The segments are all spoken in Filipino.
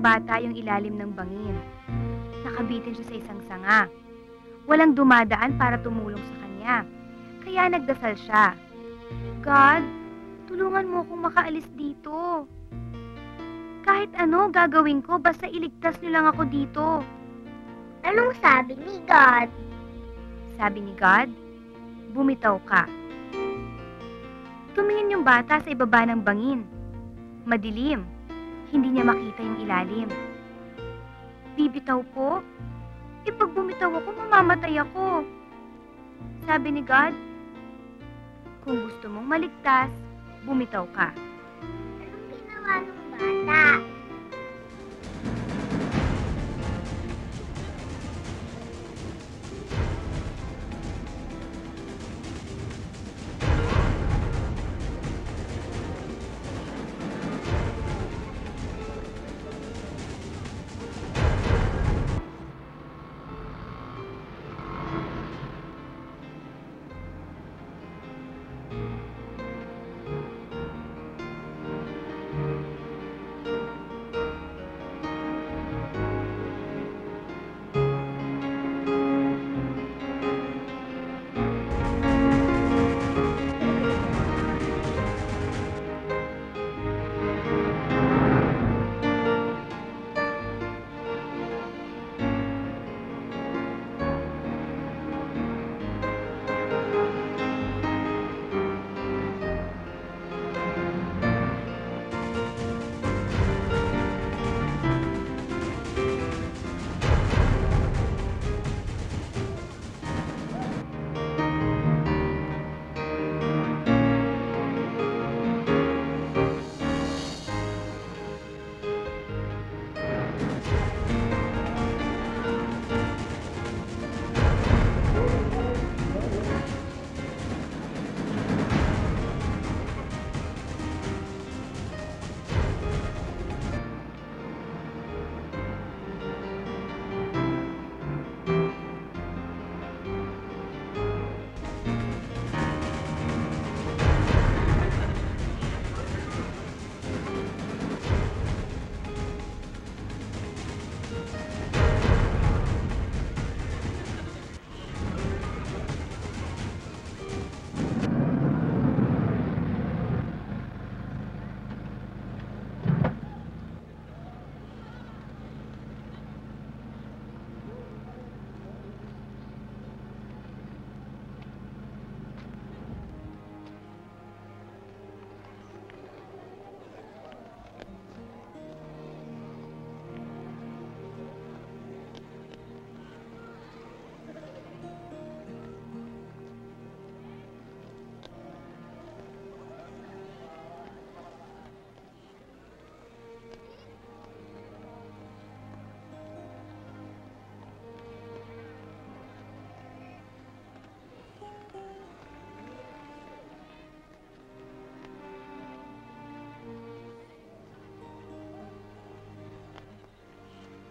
bata yung ilalim ng bangin. Nakabitin siya sa isang sanga. Walang dumadaan para tumulong sa kanya. Kaya nagdasal siya. God, tulungan mo akong makaalis dito. Kahit ano gagawin ko, basta iligtas niyo lang ako dito. Anong sabi ni God? Sabi ni God, bumitaw ka. Tumingin yung bata sa ibaba ng bangin. Madilim. Hindi niya makita yung ilalim. Bibitaw po? Pag bumitaw ako, mamamatay ako. Sabi ni God, kung gusto mong maligtas, bumitaw ka. Anong ginawa ng bata?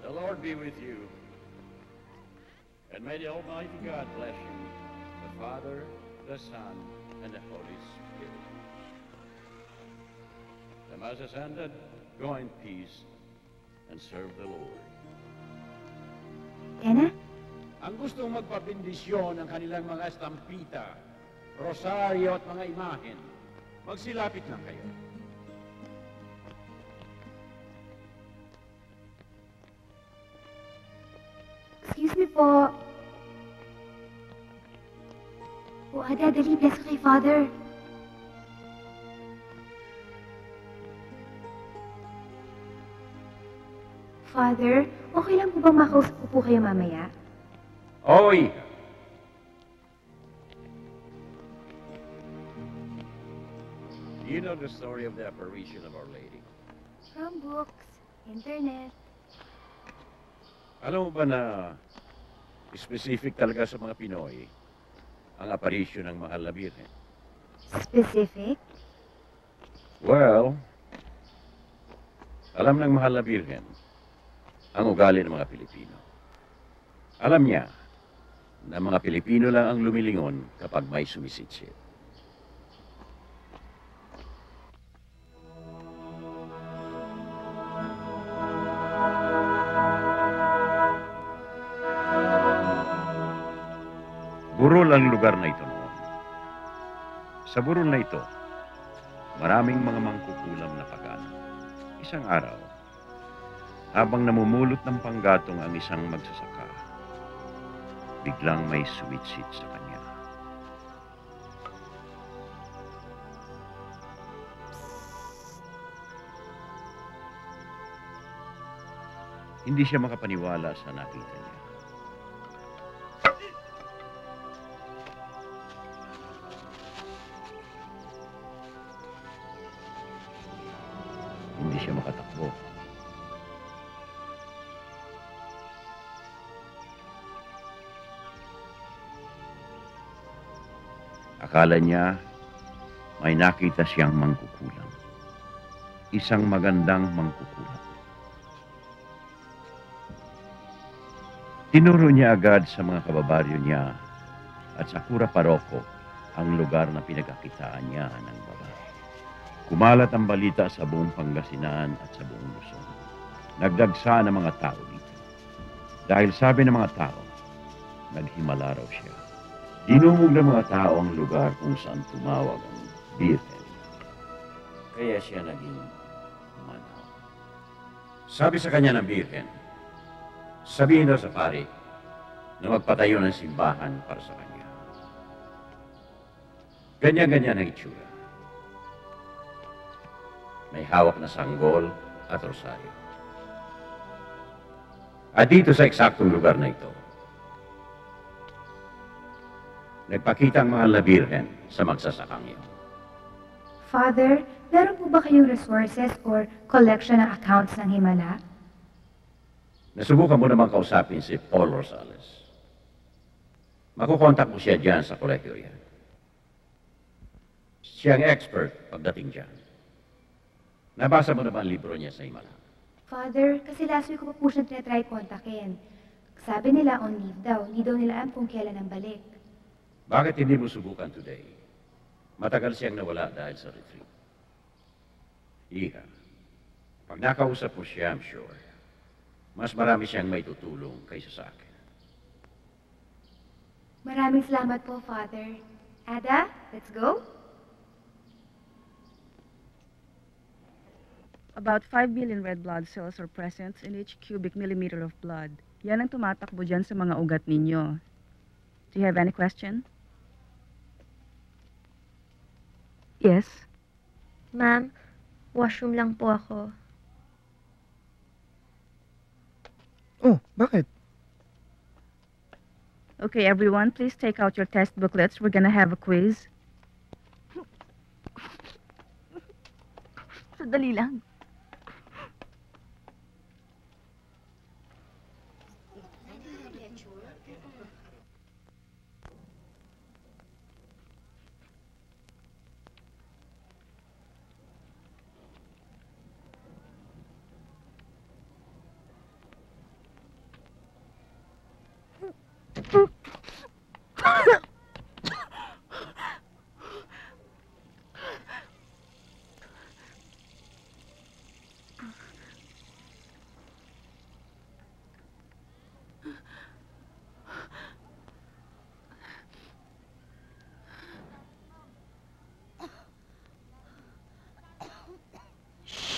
The Lord be with you. And may the Almighty God bless you, the Father, the Son, and the Holy Spirit. The Mass is ended. Go in peace and serve the Lord. Tena? Ang gustong magpabindisyon ng kanilang mga estampita, rosaryo at mga imahen, magsilapit lang kayo. Excuse me po. O, Ada, dali, bless ka kay Father. Father, okay lang po ba makausap ko po kayo mamaya? Oy! Do you know the story of the apparition of Our Lady? From books, internet. Alam mo ba na specific talaga sa mga Pinoy ang apparition ng Mahal na Birhen? Specific? Well, alam ng Mahal na Birhen ang ugali ng mga Pilipino. Alam niya na mga Pilipino lang ang lumilingon kapag may sumisitsit. Burol ang lugar na ito noon. Sa burol na ito, maraming mga mangkukulam na pagano. Isang araw, habang namumulot ng panggatong ang isang magsasaka, biglang may sumitsit sa kanya. Hindi siya makapaniwala sa nakita niya. Hindi siya makatakbo. Akala niya may nakita siyang mangkukulam. Isang magandang mangkukulam. Tinuro niya agad sa mga kababaryo niya at sa Cura Parroco ang lugar na pinagkakitaan niya ng babae. Kumalat ang balita sa buong Pangasinan at sa buong Luzon. Nagdagsa ang mga tao dito. Dahil sabi ng mga tao, naghimala raw siya. Dinungog ng mga tao ang lugar kung saan tumawag ang Birhen. Kaya siya naging manaw. Sabi sa kanya ng Birhen, sabihin daw sa pari na magpatayo ng simbahan para sa kanya. Ganyan-ganyan ang itsura. May hawak na sanggol at rosaryo. At dito sa eksaktong lugar na ito, nagpakita ang mga labirhen sa magsasakang iyon. Father, meron po ba kayong resources or collection ng accounts ng Himala? Nasubukan mo naman kausapin si Paul Rosales. Makukontak mo siya dyan sa kolekyo yan. Siya ang expert pagdating dyan. Nabasa mo naman ang libro niya sa Himala. Father, kasi last week ko pa po siya tinatry kontakin. Sabi nila on leave daw, hindi daw nila alam kung kailan ang balik. Bakit hindi mo subukan today? Matagal siyang nawala dahil sa retreat. Iha, pag nakausap mo siya, I'm sure, mas marami siyang may tutulong kaysa sa akin. Maraming salamat po, Father. Ada, let's go. About 5 billion red blood cells are present in each cubic millimeter of blood. Yan ang tumatakbo dyan sa mga ugat ninyo. Do you have any question? Yes? Ma'am, washroom lang po ako. Oh, bakit? Okay, everyone, please take out your test booklets. We're gonna have a quiz. Sandali lang.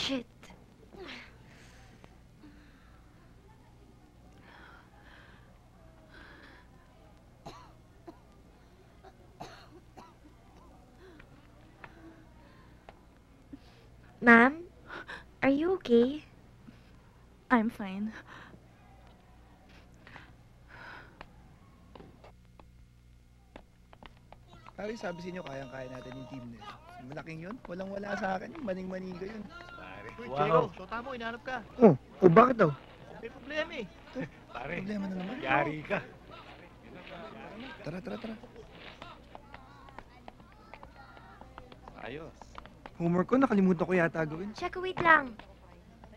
Shit. Ma'am, are you okay? I'm fine. Pare, sabi sa inyo, kayang-kaya natin yung team na yun. Yung malaking yun, walang-wala sa akin yun, maning-maniga yun. Uy, Diego, shota mo, hinahanap ka. Oh, bakit daw? May problema eh. Pare, Problema na naman. yari ka. Tara. Ayos. Homework ko, nakalimutan ko yata gawin. Check, wait lang.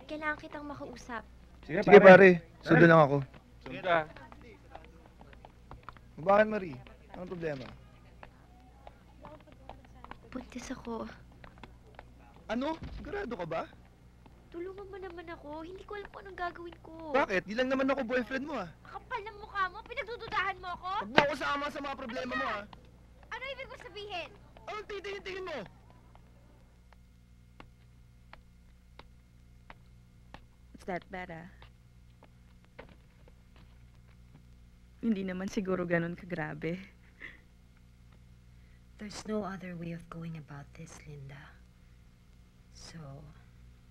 Kailangan kitang makausap. Sige pare, sundan lang ako. Sunda. Bakit, Marie? Anong problema? Buntis ako. Ano? Sigurado ka ba? Tulungan mo naman ako. Hindi ko alam kung anong gagawin ko. Bakit? Di lang naman ako boyfriend mo ah. Kapal kapal ng mukha mo? Pinagdududahan mo ako? Huwag mo ako sama sa mga problema mo, ha? Ano ibig ko sabihin? Anong titingin-tingin mo? It's that bad, ah. Hindi naman siguro ganun kagrabe. There's no other way of going about this, Linda. So,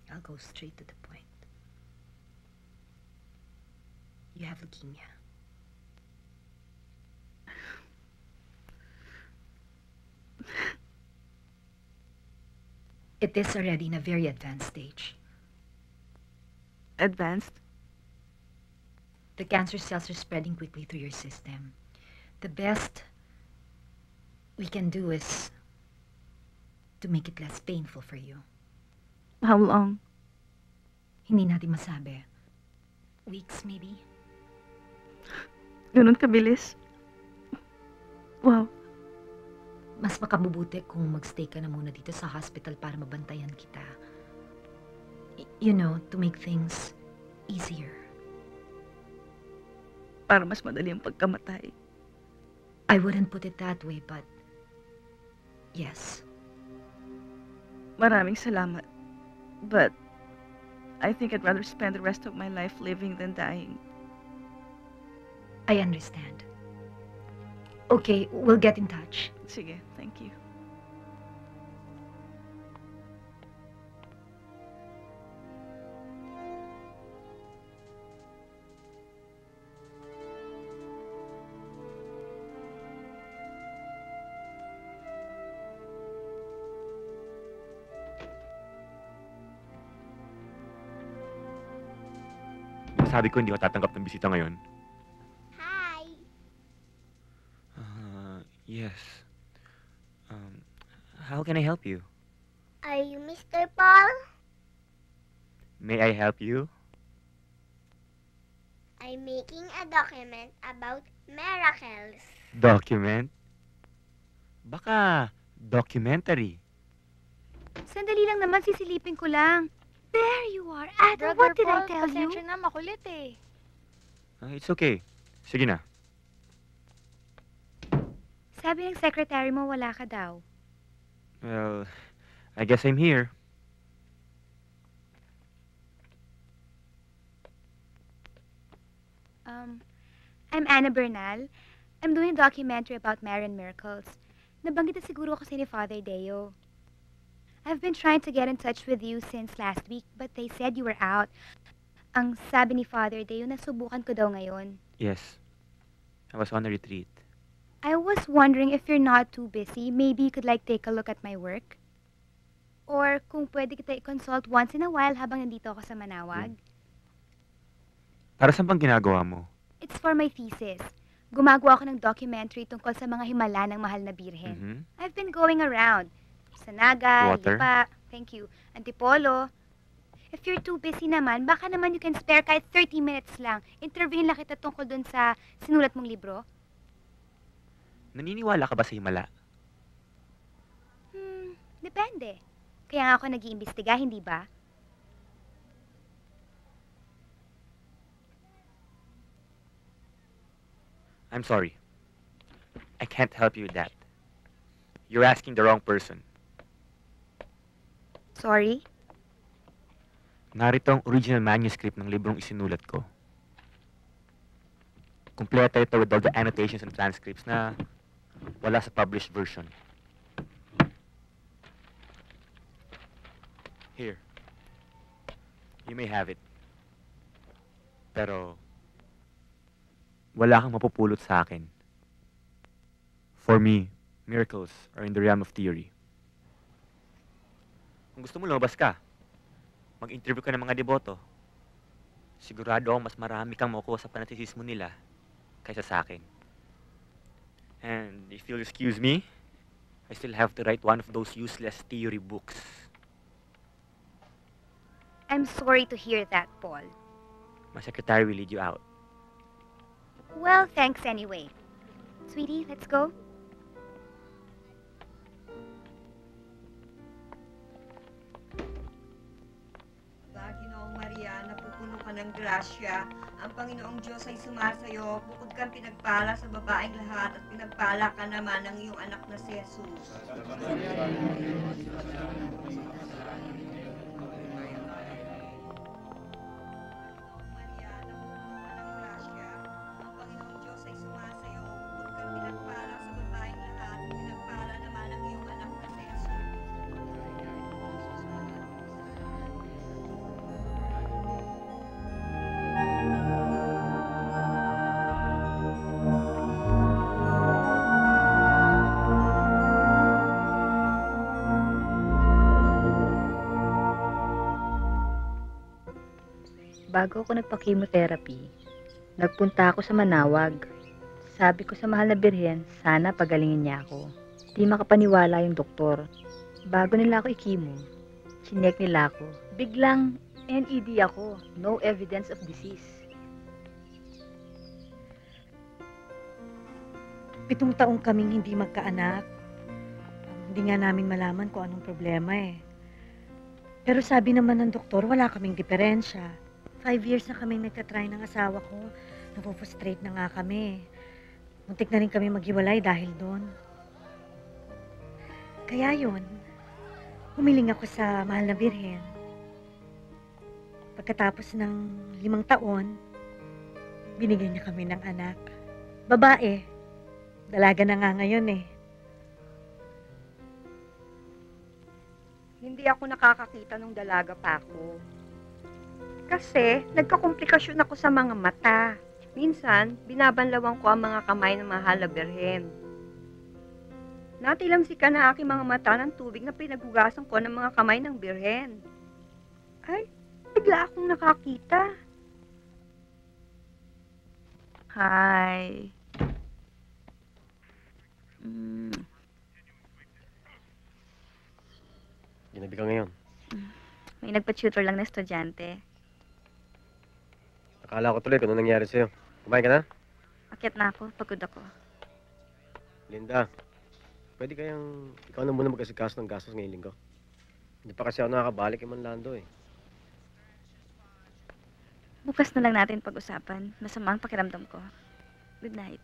I'll go straight to the point. You have leukemia. It is already in a very advanced stage. Advanced? The cancer cells are spreading quickly through your system. The best we can do is to make it less painful for you. How long? Hindi natin masabi. Weeks, maybe? Ganun kabilis? Wow. Mas makabubuti kung magstay ka na muna dito sa hospital para mabantayan kita. You know, to make things easier. Para mas madali ang pagkamatay. I wouldn't put it that way, but yes. Maraming salamat. But I think I'd rather spend the rest of my life living than dying. I understand. Okay, we'll get in touch. Sige, thank you. Sabi ko hindi ko tatanggap ng bisita ngayon. Hi! Yes. How can I help you? Are you Mr. Paul? May I help you? I'm making a document about miracles. Document? Baka documentary. Sandali lang naman, sisilipin ko lang. There you are. Ada, what did I tell you? Pasensya na, makulit eh. It's okay. Sige na. Sabi ng secretary mo, wala ka daw. Well, I guess I'm here. I'm Anna Bernal. I'm doing a documentary about Marian miracles. Nabanggit na siguro ako ni Father Deo. I've been trying to get in touch with you since last week, but they said you were out. Ang sabi ni Father Deo, nasubukan ko daw ngayon. Yes. I was on a retreat. I was wondering if you're not too busy, maybe you could take a look at my work? Or kung pwede kita i-consult once in a while habang nandito ako sa Manawag. Para saan bang ginagawa mo? It's for my thesis. Gumagawa ako ng documentary tungkol sa mga himala ng mahal na birhen. Mhm. I've been going around. Sa Naga, Water? Lipa, thank you, Antipolo. If you're too busy naman, baka naman you can spare kahit 30 minutes lang. Interviewin lang kita tungkol dun sa sinulat mong libro. Naniniwala ka ba sa himala? Depende. Kaya nga ako nag-iimbestiga, hindi ba? I'm sorry. I can't help you with that. You're asking the wrong person. Sorry? Narito ang original manuscript ng librong isinulat ko. Kompleto ito with all the annotations and transcripts na wala sa published version. Here. You may have it. Pero, wala kang mapupulot sa akin. For me, miracles are in the realm of theory. Kung gusto mo, lumabas ka. Mag-interview ka ng mga deboto. Sigurado ako mas marami kang makukuha sa panaticismo nila kaysa sa akin. And if you'll excuse me, I still have to write one of those useless theory books. I'm sorry to hear that, Paul. My secretary will lead you out. Well, thanks anyway. Sweetie, let's go. Ginong Maria, napupuno ka ng grasya. Ang Panginoong Diyos ay sumasayo. Bukod kang pinagpala sa babaeng lahat at pinagpala ka naman ng iyong anak na si Jesus. Maria, napupuno ka ng grasya. Ang Panginoong Diyos ay sumasayo. Bukod kang pinagpala sa babaeng lahat at pinagpala naman ng iyong anak na si Jesus. Bago ako nagpa-chemotherapy, nagpunta ako sa Manawag. Sabi ko sa mahal na birhen, sana pagalingin niya ako. Di makapaniwala yung doktor. Bago nila ako i-chemo, chinek nila ako. Biglang NED ako, no evidence of disease. 7 taong kaming hindi magkaanak. Hindi nga namin malaman kung anong problema eh. Pero sabi naman ng doktor, wala kaming diferensya. 5 years na kaming nagtatry ng asawa ko. Napofrustrate na nga kami. Muntik na rin kami maghiwalay dahil doon. Kaya yun, humiling ako sa mahal na birhen. Pagkatapos ng 5 taon, binigyan niya kami ng anak. Babae. Dalaga na nga ngayon eh. Hindi ako nakakakita nung dalaga pa ako. Kasi, nagkakomplikasyon ako sa mga mata. Minsan, binabanlawan ko ang mga kamay ng mahal na birhen. Natilamsikan na aking mga mata ng tubig na pinaghugasan ko ng mga kamay ng birhen. Ay, bigla akong nakakita. Hi. Ginabi ka ngayon. May nagpa-tutor lang na estudyante. Akala ko tuloy kung ano nangyari sa'yo. Kumain ka na? Akyat na ako, pagod ako. Linda, pwede kayang ikaw na muna mag-asikaso ng gastos ngayong linggo. Hindi pa kasi ako nakakabalik kay Manlando eh. Bukas na lang natin pag-usapan. Masama ang pakiramdam ko. Good night.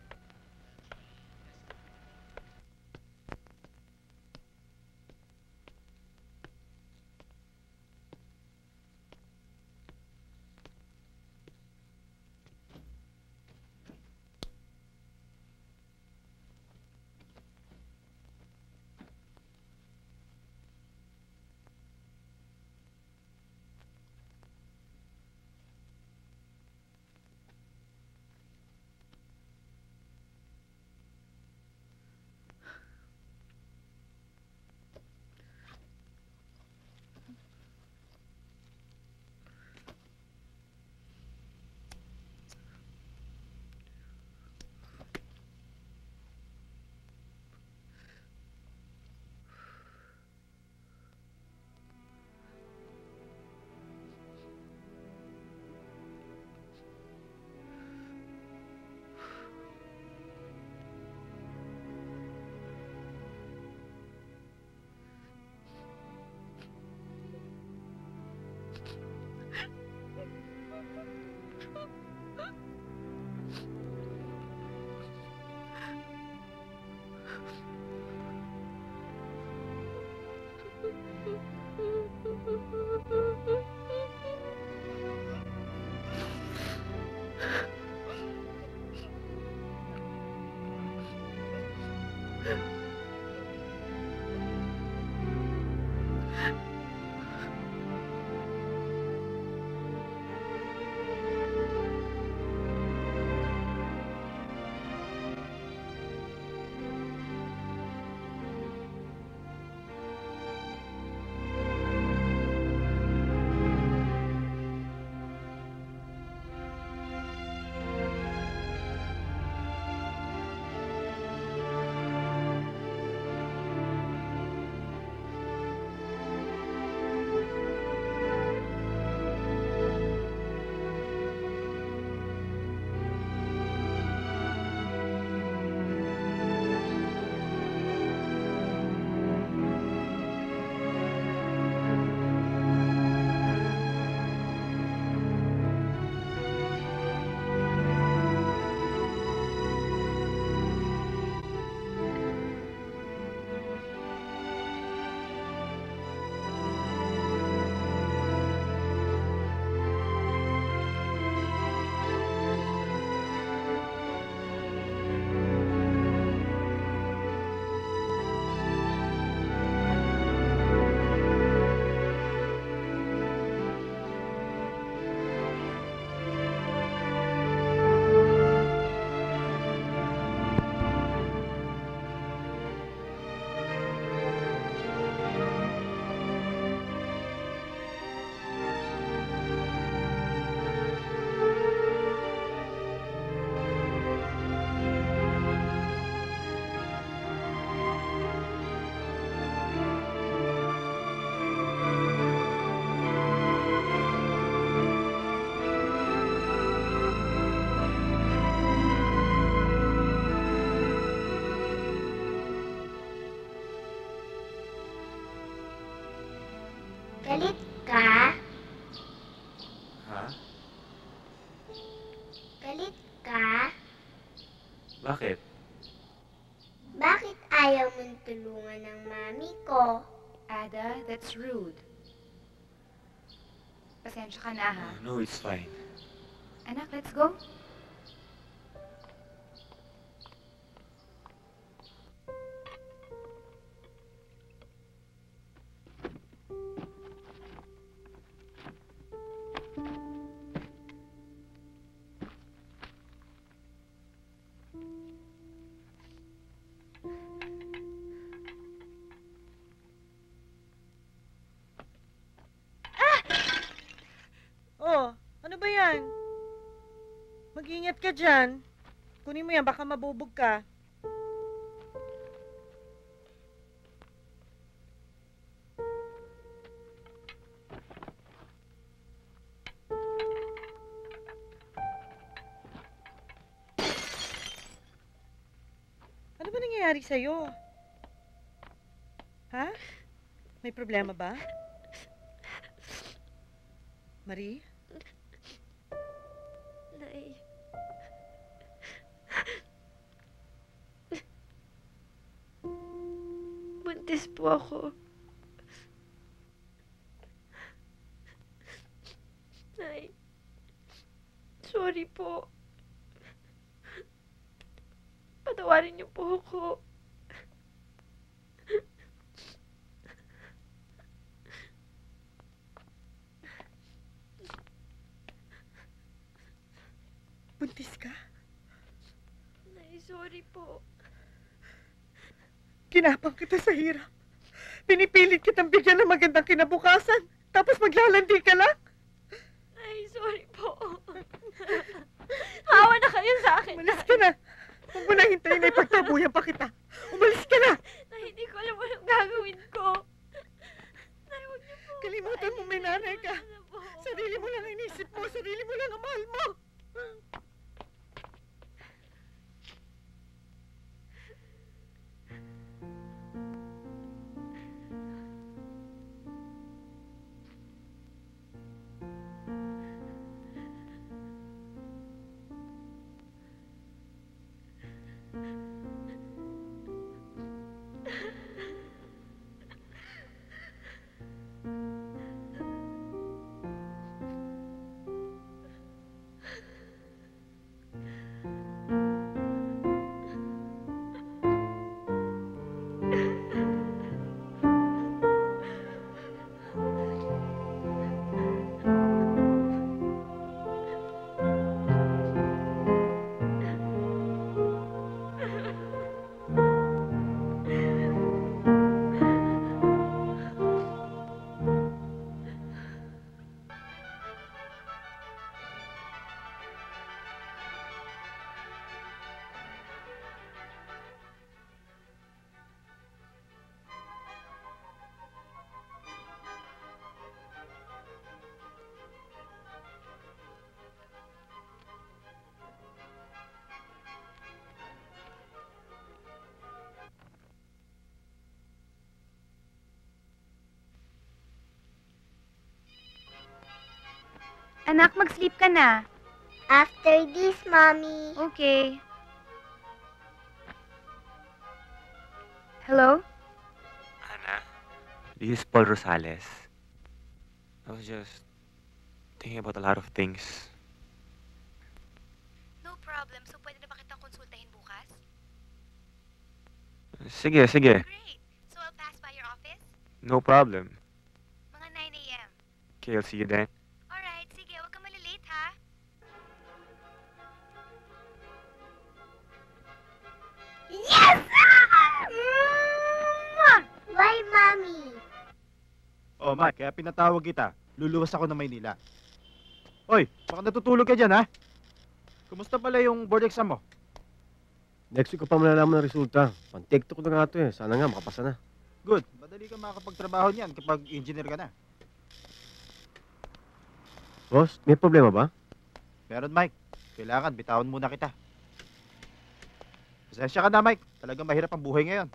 Galit ka? Ha? Galit ka? Bakit? Bakit ayaw mong tulungan ng mami ko? Ada, that's rude. Pasensya ka na, ha? No, it's fine. Anak, let's go. Oh, ano ba yan? Mag-ingat ka dyan. Kunin mo yan, baka mabubog ka. Ano ba nangyayari sa'yo? Ha? May problema ba? Marie? Nay. Buntis po ako. Nay. Sorry po. Patawarin niyo po ako. Buntis ka? Nay, sorry po. Kinapang kita sa hirap. Pinipilit kitang bigyan ng magandang kinabukasan. Tapos maglalandi ka lang? Nay, sorry po. Hawa na kayo sa akin. Umalis ka na. Huwag mo na hintayin na ipagtabuyan pa kita. Umalis ka na. Nay, hindi ko alam anong gagawin ko. Nay, huwag niyo po. Kalimutan mo may nanay ka. Ano po? Sarili mo lang ang inisip mo. Sarili mo lang ang mahal mo. Anak, mag-sleep ka na. After this, Mommy. Okay. Hello? Ana, this is Paul Rosales. I was just thinking about a lot of things. No problem. So, pwede na ba kitang konsultahin bukas? Sige, sige. Great. So, I'll pass by your office? No problem. Mga 9 a.m. Okay, I'll see you then. Alright, sige. Huwag kang malilate, ha? Yes! Why, Mommy? Oh, Mike, kaya pinatawag kita. Luluwas ako ng Maynila. Hoy, baka natutulog ka dyan, ha? Kumusta pala yung board exam mo? Next week ko pa malalaman ng resulta. Pan-TikTok na nga ito eh. Sana nga makapasa na. Good. Madali ka makakapagtrabaho niyan kapag engineer ka na. Boss, may problema ba? Meron, Mike. Kailangan, bitawan muna kita. Pasensya ka na, Mike. Talagang mahirap ang buhay ngayon.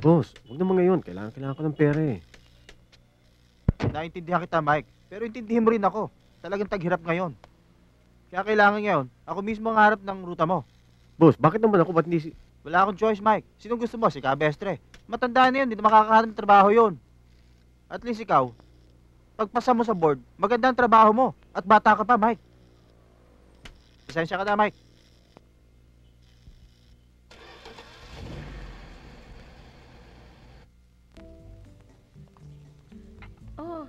Boss, huwag naman ngayon. Kailangan ko ng pera eh. naintindihan kita, Mike. Pero intindihin mo rin ako. Talagang taghirap ngayon. Kaya kailangan ngayon, ako mismo ang harap ng ruta mo. Boss, bakit naman ako? Ba't hindi si... Wala akong choice, Mike. Sinong gusto mo? Si Cabestre. Matanda na yun, hindi na makakahanap ng trabaho yun. At least ikaw, pagpasa mo sa board, maganda ang trabaho mo. At bata ka pa, Mike. Pasensya ka na, Mike. Oh,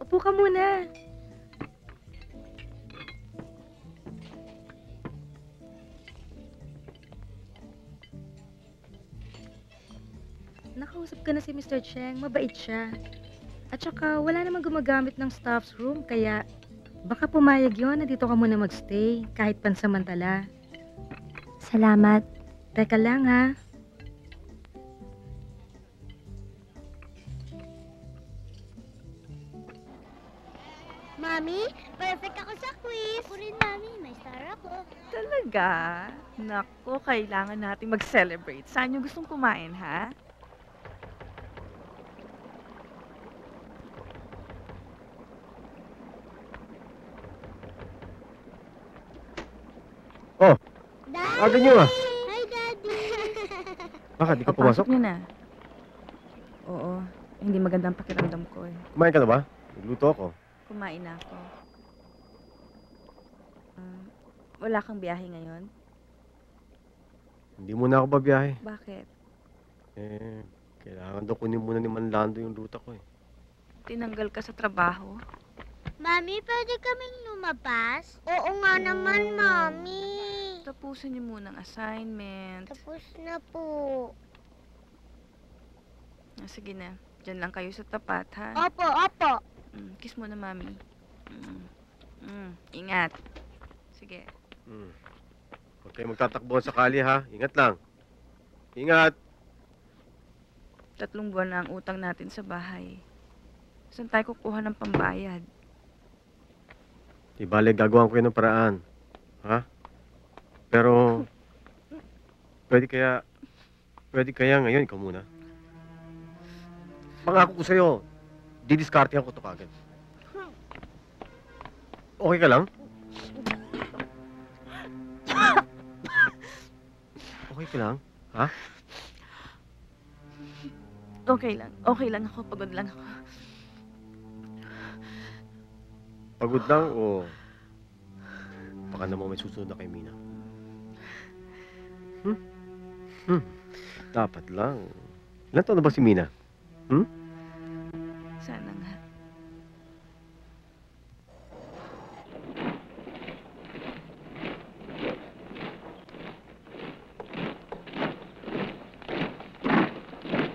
upo ka muna. Nakausap ka na si Mr. Cheng, mabait siya. At saka wala namang gumagamit ng staff's room, kaya baka pumayag yun na dito ka muna magstay, kahit pansamantala. Salamat. Teka lang ha. Mami, perfect ako sa quiz. Ako rin, Mami. May star ako. Talaga? Nako, kailangan natin mag-celebrate. Saan yung gustong kumain, ha? Oh, Daddy! aga nyo ah. Hi, Daddy! Bakit, di ka O, pumasok? pasok niyo na. Oo, hindi magandang pakiramdam ko eh. Kumain ka na ba? Nagluto ako. Kumain na ako. Wala kang biyahe ngayon? Hindi muna ako babiyahe. Bakit? Eh, kailangan daw kunin muna ni Manlando yung ruta ko eh. Tinanggal ka sa trabaho? Mami, pwede kaming lumabas? Oo nga naman, Mami. Tapusin niyo muna ang assignment. Tapos na po. Sige na, dyan lang kayo sa tapat, ha? Opo, opo. Kiss mo na, Mami. Ingat. Sige. Huwag kayo magtatakbuhan sa kali ha. Ingat lang. Ingat! 3 buwan na ang utang natin sa bahay. Saan tayo kukuha ng pambayad? Di bale, gagawan ko yun ng paraan. Ha? Pero, pwede kaya ngayon ikaw muna. Pangako ko sa'yo, didiskartehan ko to kagad. Okay ka lang? Okay ka lang? Ha? Okay lang. Okay lang ako. Pagod lang ako. Pagod lang o baka naman may susunod na kay Mina? Dapat lang. Ilan taon na ba si Mina? Sana nga.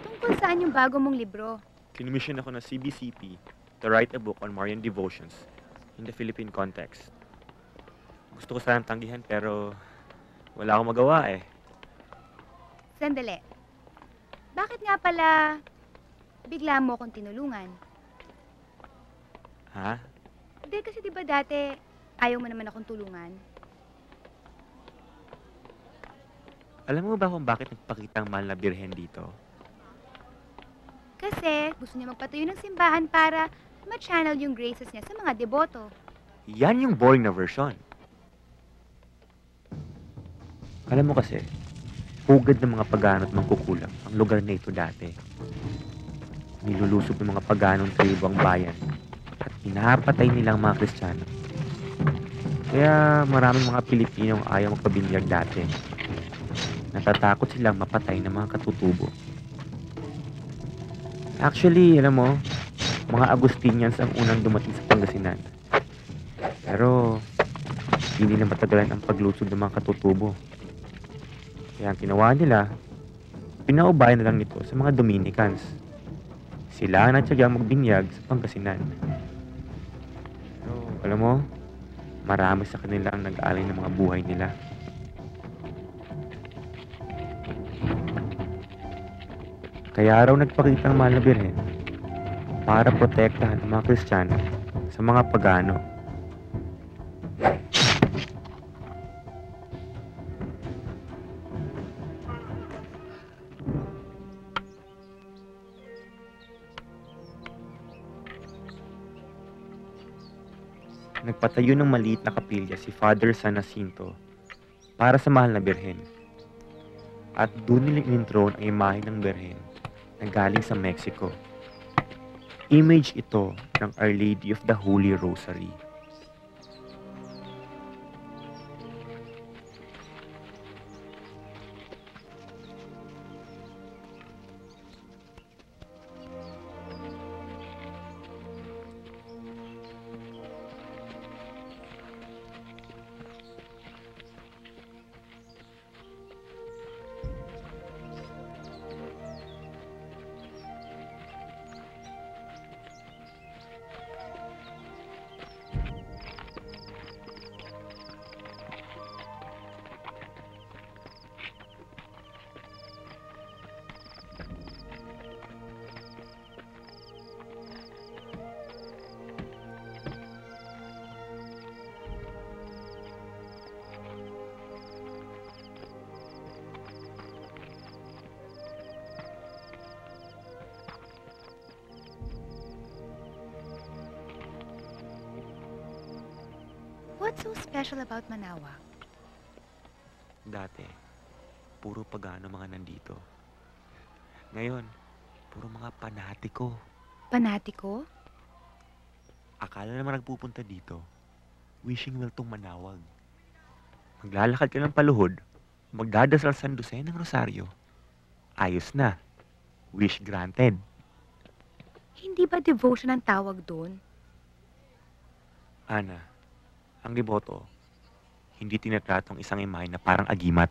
Tungkol saan yung bago mong libro? Kinomission ako ng CBCP to write a book on Marian devotions in the Philippine context. Gusto ko sanang tanggihan pero wala akong magawa eh. Sandali. Bakit nga pala bigla mo akong tinulungan? Ha? Hindi kasi di ba dati ayaw mo naman akong tulungan? Alam mo ba kung bakit nagpakita ang mahal na birhen dito? Kasi gusto niya magpatayo ng simbahan para ma-channel yung graces niya sa mga deboto. Yan yung boring na version. Alam mo kasi, pugad ng mga pagano at mangkukulam ang lugar na ito dati. Nilulusob ng mga paganong tribo ang bayan at pinapatay nilang mga Kristiyano. Kaya maraming mga Pilipinong ayaw magpabinyag dati. Natatakot silang mapatay ng mga katutubo. Actually, alam mo, mga Agustinians ang unang dumating sa Pangasinan. Pero, hindi nila matagalan ang paglusob ng mga katutubo. Kaya ang ginawa nila, pinaubayan na lang nito sa mga Dominicans. Sila ang natsagang magbinyag sa Pangasinan. Pero, alam mo, marami sa kanila ang nag-aalay ng mga buhay nila. Kaya raw nagpakita ang mahal na birhen para protektahan ang mga Kristiyano sa mga pagano. nagpatayo ng maliit na kapilya si Father San Jacinto para sa mahal na birhen. At doon nila inintron ang imahe ng birhen na galing sa Mexico. Image ito ng Our Lady of the Holy Rosary. What's so special about Manaoag? Dati, puro pagano mga nandito. Ngayon, puro mga panatiko. Panatiko? Akala naman nagpupunta dito, wishing well tong Manaoag. Maglalakad ka ng paluhod, magdadasal San Jose ng Rosario. Ayos na. Wish granted. Hindi ba devotion ang tawag doon? Ana, ang deboto, hindi tinatratong isang imahe na parang agimat.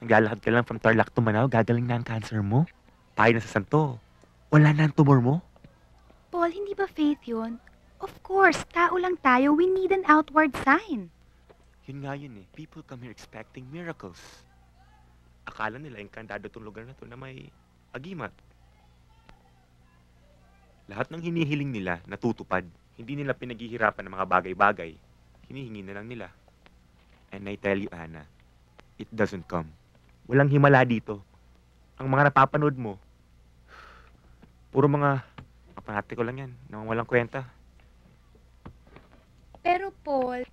Naglalakad ka lang from Tarlac to Manao, gagaling na ang cancer mo. Pahay na sa santo. Wala na ang tumor mo. Paul, hindi ba faith yun? Of course, tao lang tayo. We need an outward sign. Yun nga yun eh. People come here expecting miracles. Akala nila inkandado tong lugar na to na may agimat. Lahat ng hinihiling nila natutupad. Hindi nila pinaghihirapan ng mga bagay-bagay. Hinihingi na lang nila. And I tell you, Ana, it doesn't come. Walang himala dito. Ang mga napapanood mo, puro mga panatiko lang yan, nang walang kwenta. Pero Paul,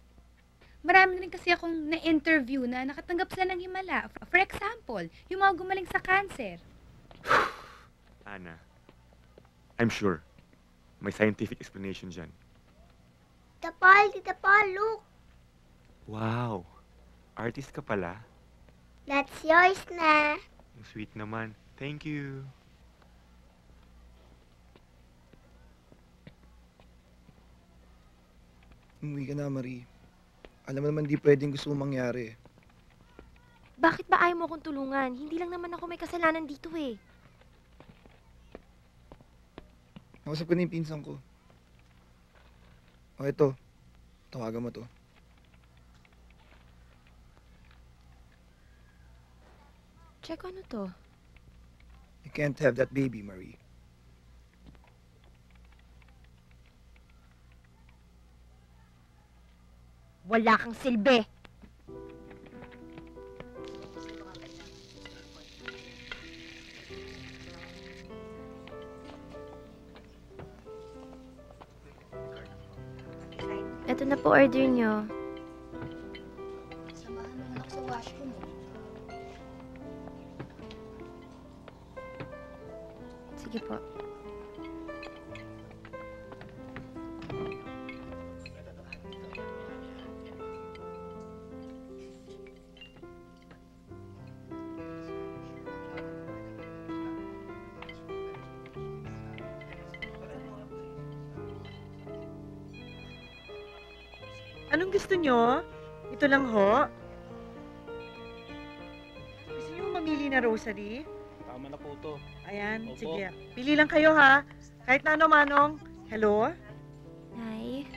marami rin kasi akong na-interview na nakatanggap sila ng himala. For example, yung mga gumaling sa cancer. Ana, I'm sure may scientific explanation dyan. Tita Paul, look. Wow, artist ka pala. That's yours na. Ang sweet naman. Thank you. Umuwi ka na, Marie. Alam mo naman di pwedeng gusto mong mangyari. Bakit ba ayaw mo akong tulungan? Hindi lang naman ako may kasalanan dito eh. Nakusap ko na yung pinsan ko. O ito, tawagan mo to. Check ano to? You can't have that baby, Marie. Wala kang silbi. Ito na po order nyo. Samahan mo na ako sa washroom. Sige po. Anong gusto nyo? Ito lang ho. Gusto nyo mamili na rosary? Tama na po to. Ayan, Opo. sige. Pili lang kayo ha. Kahit na ano, Manong. Hello? Nay?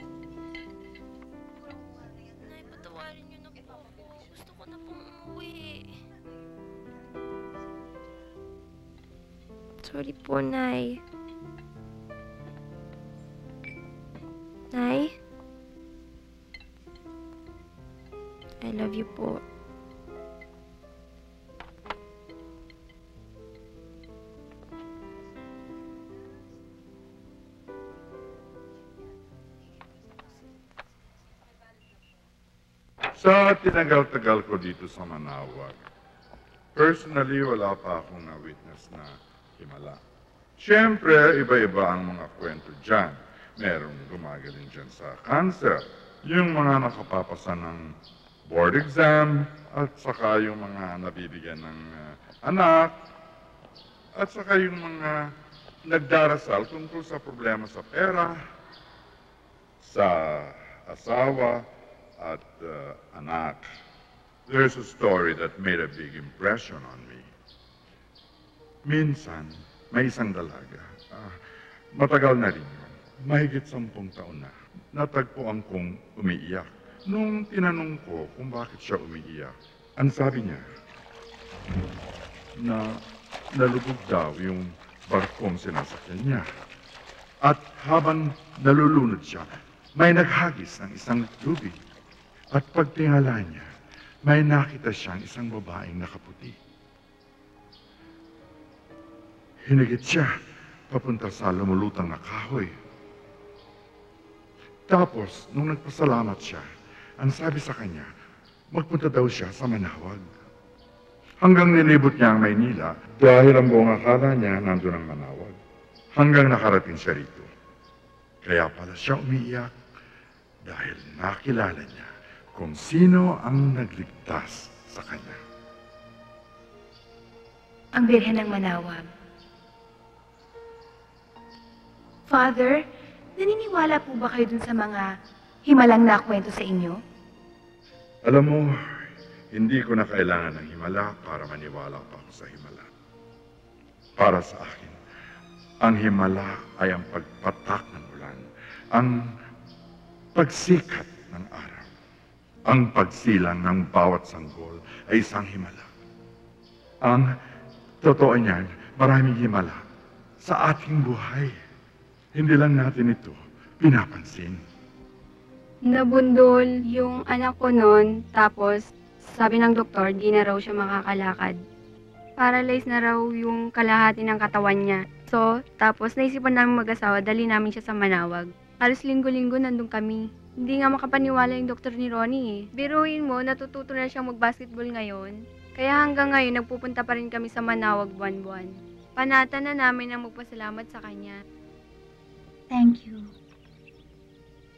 Nay, patawarin niyo na po ako. Gusto ko na pong umuwi. Sorry po, Nay. Nay? I love you po. Sa tinagal-tagal ko dito sa Manawag, personally, wala pa akong na-witness na himala. Siyempre, iba-iba ang mga kwento dyan. Merong gumagaling dyan sa cancer, yung mga nakapapasa ng board exam, at saka yung mga nabibigyan ng anak, at saka yung mga nagdarasal tungkol sa problema sa pera, sa asawa, at anak. There's a story that made a big impression on me. Minsan, may isang dalaga. Matagal na rin yun. Mahigit 10 taon na. Natagpuan kong umiiyak. Nung tinanong ko kung bakit siya umiiyak, ang sabi niya, na nalubog daw yung barkong sinasakyan niya. At habang nalulunod siya, may naghagis ng isang tubig. At pagtingala niya, may nakita siyang isang babaeng nakaputi. Hinigit siya papunta sa lumulutang na kahoy. Tapos, nung nagpasalamat siya, ang sabi sa kanya, magpunta daw siya sa Manawag. Hanggang nilibot niya ang Maynila dahil ang buong akala niya nandun ang Manawag. Hanggang nakarating siya rito. Kaya pala siya umiiyak dahil nakilala niya kung sino ang nagligtas sa kanya. Ang Birhen ng Manawag. Father, naniniwala po ba kayo dun sa mga himalang nakwento sa inyo? Alam mo, hindi ko na kailangan ng himala para maniwala pa ako sa himala. Para sa akin, ang himala ay ang pagpatak ng ulan, ang pagsikat ng araw, ang pagsilang ng bawat sanggol ay isang himala. Ang totoo niyan, maraming himala sa ating buhay. Hindi lang natin ito pinapansin. Nabundol yung anak ko noon, tapos sabi ng doktor, di na raw siya makakalakad. Paralyzed na raw yung kalahati ng katawan niya. So, tapos naisipan namin mag-asawa, dali namin siya sa Manawag. Halos linggo-linggo nandun kami. Hindi nga makapaniwala yung doktor ni Ronnie eh. Biruin mo, natututo na siyang mag-basketball ngayon. Kaya hanggang ngayon, nagpupunta pa rin kami sa Manawag buwan-buwan. Panata na namin ang magpasalamat sa kanya. Thank you.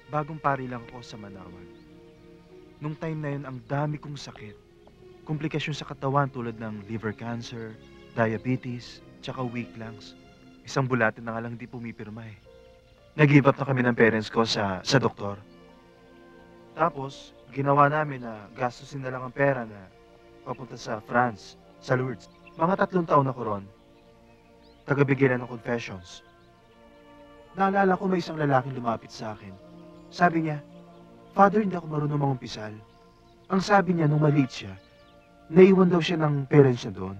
Bagong pari lang ako sa Manawag. Nung time na yun, ang dami kong sakit. Komplikasyon sa katawan tulad ng liver cancer, diabetes, tsaka weak lungs. Isang bulatin na nga lang di pumipirma eh. Nag-give up na kami ng parents ko sa doktor. Tapos, ginawa namin na gastusin na lang ang pera na papunta sa France, sa Lourdes. Mga 3 taon ako ron. Tagabigyan ng confessions. Naalala ko may isang lalaking lumapit sa akin. Sabi niya, Father, hindi ako marunong mangumpisal. Ang sabi niya, nung maliit siya, naiwan daw siya ng parents niya doon.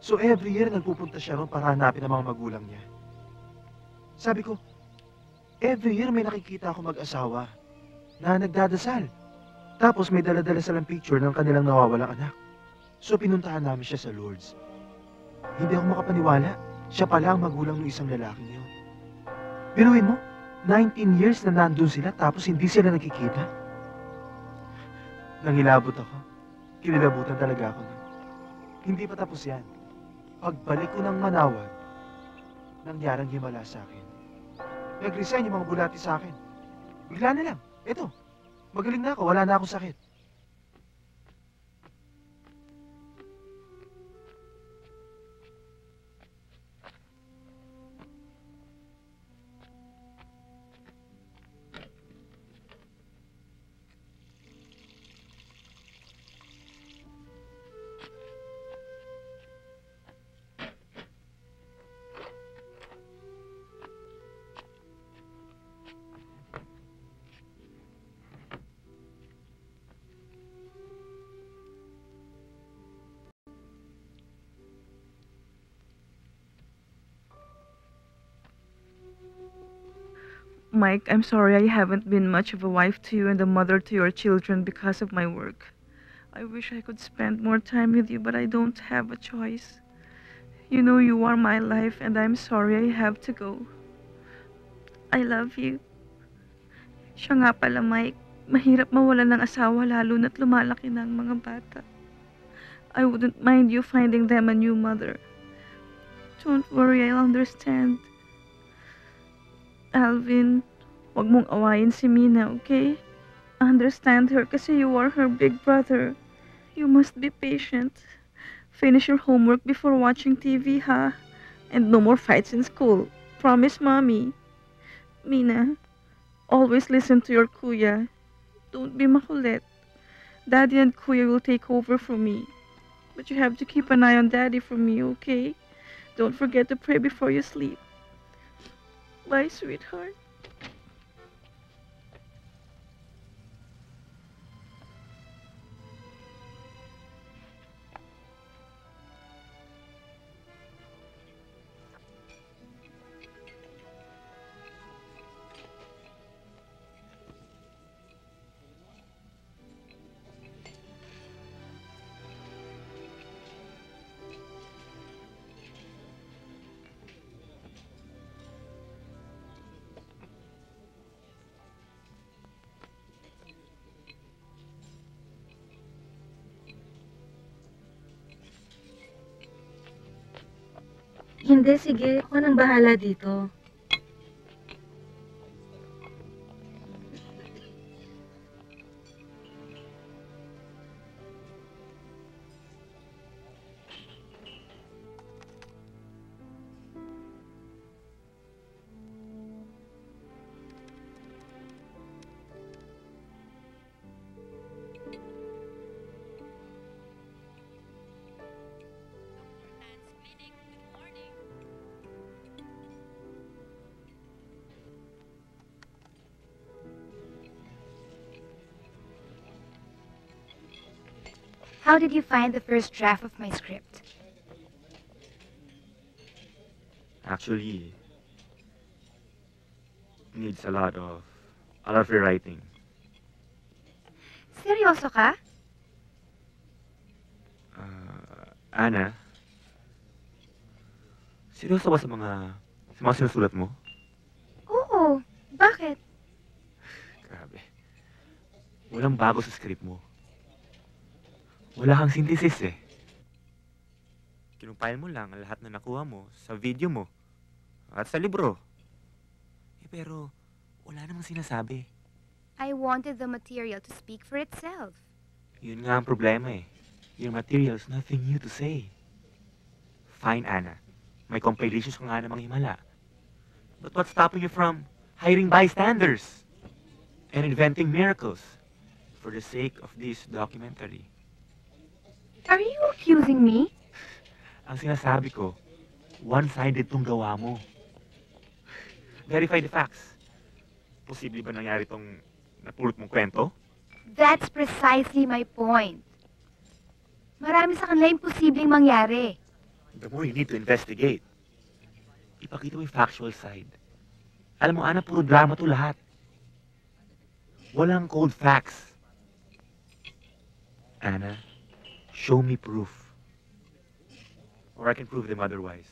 So every year, nagpupunta siya ron para hanapin ang mga magulang niya. Sabi ko, every year may nakikita ako mag-asawa na nagdadasal. Tapos may dala-dala silang picture ng kanilang nawawalang anak. So pinuntahan namin siya sa Lourdes. Hindi ako makapaniwala. Siya pala ang magulang ng isang lalaking yun. Biruin mo, 19 years na nandun sila tapos hindi sila nakikita. Nangilabot ako. Kinilabutan talaga ako nun. Hindi pa tapos yan. Pagbalik ko ng Manawag, nangyarang himala sa akin. Nag-resign yung mga bulati sa akin. Bigla na lang. Eto, magaling na ako. Wala na akong sakit. Mike, I'm sorry I haven't been much of a wife to you and a mother to your children because of my work. I wish I could spend more time with you, but I don't have a choice. You know you are my life, and I'm sorry I have to go. I love you. Siya nga pala, Mike. Mahirap mawalan ng asawa lalo na't lumalaki na ang mga bata. I wouldn't mind you finding them a new mother. Don't worry, I'll understand. Alvin, wag mong awayin si Mina, okay? Understand her kasi you are her big brother. You must be patient. Finish your homework before watching TV, ha? And no more fights in school. Promise, Mommy. Mina, always listen to your kuya. Don't be makulit. Daddy and kuya will take over for me. But you have to keep an eye on Daddy for me, okay? Don't forget to pray before you sleep. Bye, sweetheart. Hindi, sige. Ako nang bahala dito. How did you find the first draft of my script? Actually, needs a lot of rewriting. Seryoso ka? Ana, seryoso ba sa mga sinusulat mo? Oo. Bakit? Grabe. Walang bago sa script mo. Wala kang synthesis eh. Kinumpile mo lang ang lahat na nakuha mo sa video mo at sa libro. Pero wala namang sinasabi. I wanted the material to speak for itself. Yun nga ang problema eh. Your material's nothing new to say. Fine, Ana. May compilations ka nga namang himala. But what's stopping you from hiring bystanders and inventing miracles for the sake of this documentary? Are you accusing me? Ang sinasabi ko, one-sided tong gawa mo. Verify the facts. Posible ba nangyari tong napulot mong kwento? That's precisely my point. Marami sa kanila imposibleng mangyari. The more you need to investigate. Ipakita mo yung factual side. Alam mo, Ana, puro drama to lahat. Walang cold facts. Ana, show me proof. Or I can prove them otherwise.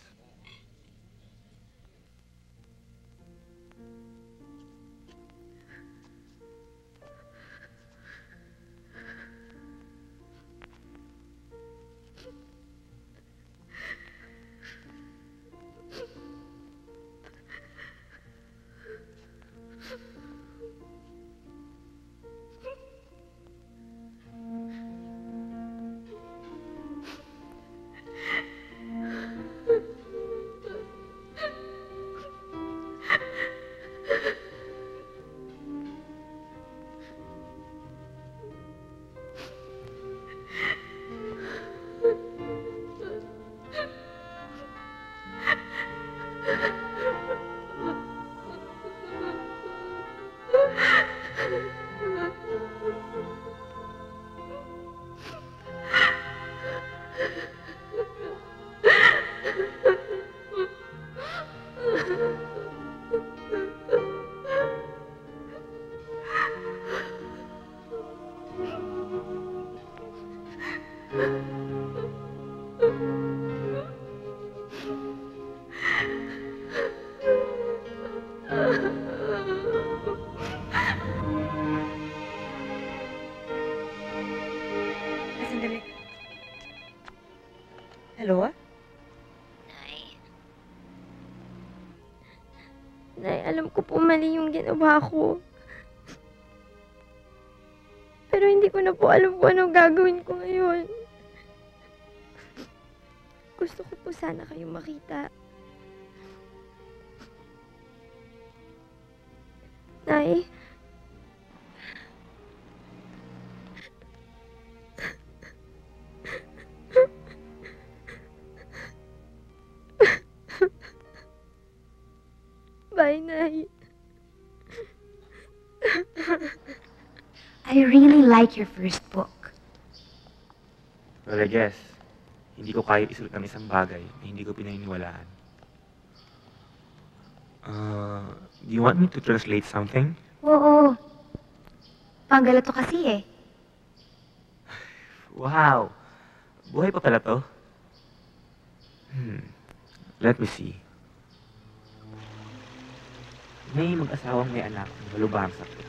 Nay, alam ko po mali yung ginawa ko. Pero hindi ko na po alam kung anong gagawin ko ngayon. Gusto ko po sana kayong makita. Nay, bye, Nay. I really like your first book. Well, I guess, hindi ko kaya isulat ng isang bagay na hindi ko pinaniniwalaan. Do you want me to translate something? Oo. Panggala to kasi eh. Wow! Buhay pa pala to? Let me see. May mag-asawang may anak ng balubahang sakit.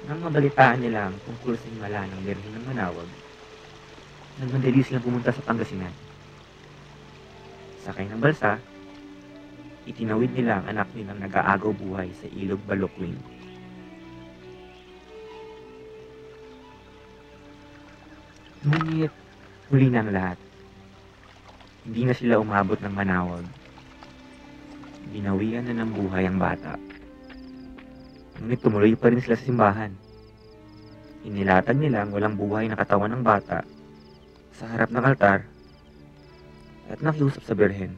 Nang mabalitaan nila ang tungkol sa himala ng Birhen ng Manawag, nagmadali silang pumunta sa Pangasinan. Sakay ng balsa, itinawid nila ang anak nilang nag-aagaw buhay sa ilog Balokwing. Ngunit, huli na ang lahat. Hindi na sila umabot ng Manawag. Binawian na ng buhay ang bata. Ngunit tumuloy pa rin sila sa simbahan. Inilatag nila ang walang buhay na katawan ng bata sa harap ng altar at nakiusap sa Birhen.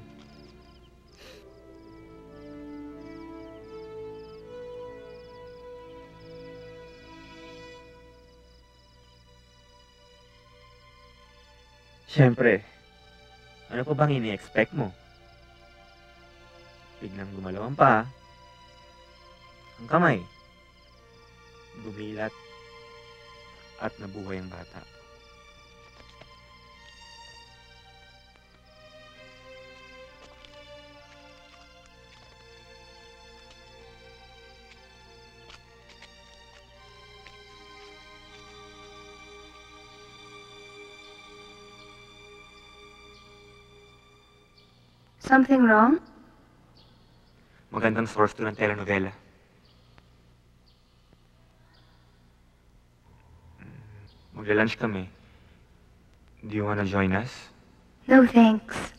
Siyempre, ano pa bang ini-expect mo? Biglang gumalaw ang paa, ang kamay, dumilat, at nabuhay ang bata. Something wrong? Magandang source to ng telenovela. Magla-lunch kami. Do you wanna join us? No, thanks.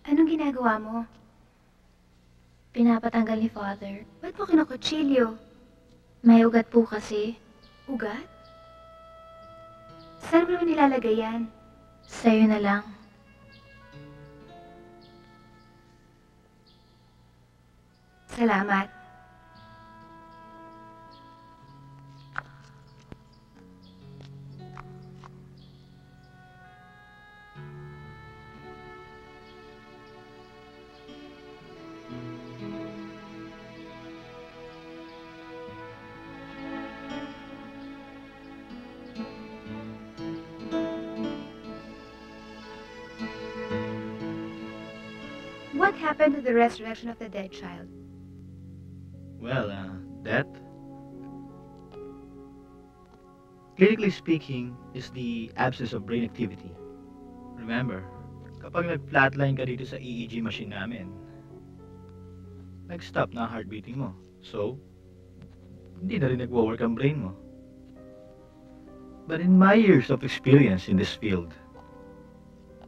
Anong ginagawa mo? Pinapatanggal ni Father. Ba't mo kinukutsilyo? May ugat po kasi. Ugat? Saan mo naman nilalagay yan? Sa'yo na lang. Salamat. What happened to the resurrection of the dead child? Well, death, clinically speaking, is the absence of brain activity. Remember, kapag nag-flatline ka dito sa EEG machine namin, nag-stop na ang heartbeating mo. So, hindi na rin nagwo-work ang brain mo. But in my years of experience in this field,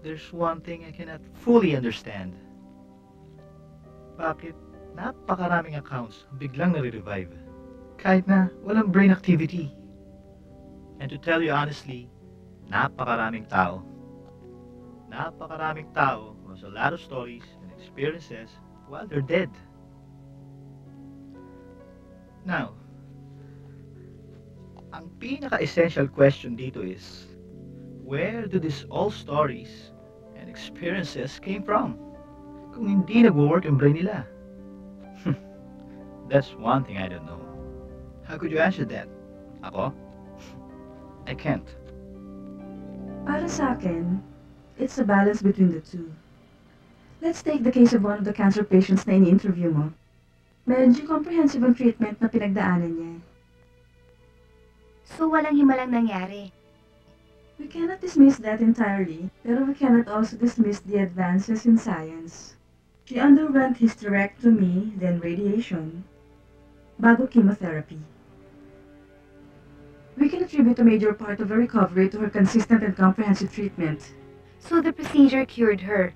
there's one thing I cannot fully understand. Bakit napakaraming accounts biglang nare-revive kahit na walang brain activity? And to tell you honestly, napakaraming tao who has a lot of stories and experiences while they're dead. Now, ang pinaka-essential question dito is, where do these all stories and experiences came from? Kung hindi nagwo-work yung brain nila. That's one thing I don't know. How could you answer that? Ako? I can't. Para sa akin, it's a balance between the two. Let's take the case of one of the cancer patients na ini-interview mo. Medyo comprehensive ang treatment na pinagdaanan niya. So, walang himalang nangyari. We cannot dismiss that entirely, pero we cannot also dismiss the advances in science. She underwent hysterectomy, then radiation, bago chemotherapy. We can attribute a major part of her recovery to her consistent and comprehensive treatment. So, the procedure cured her.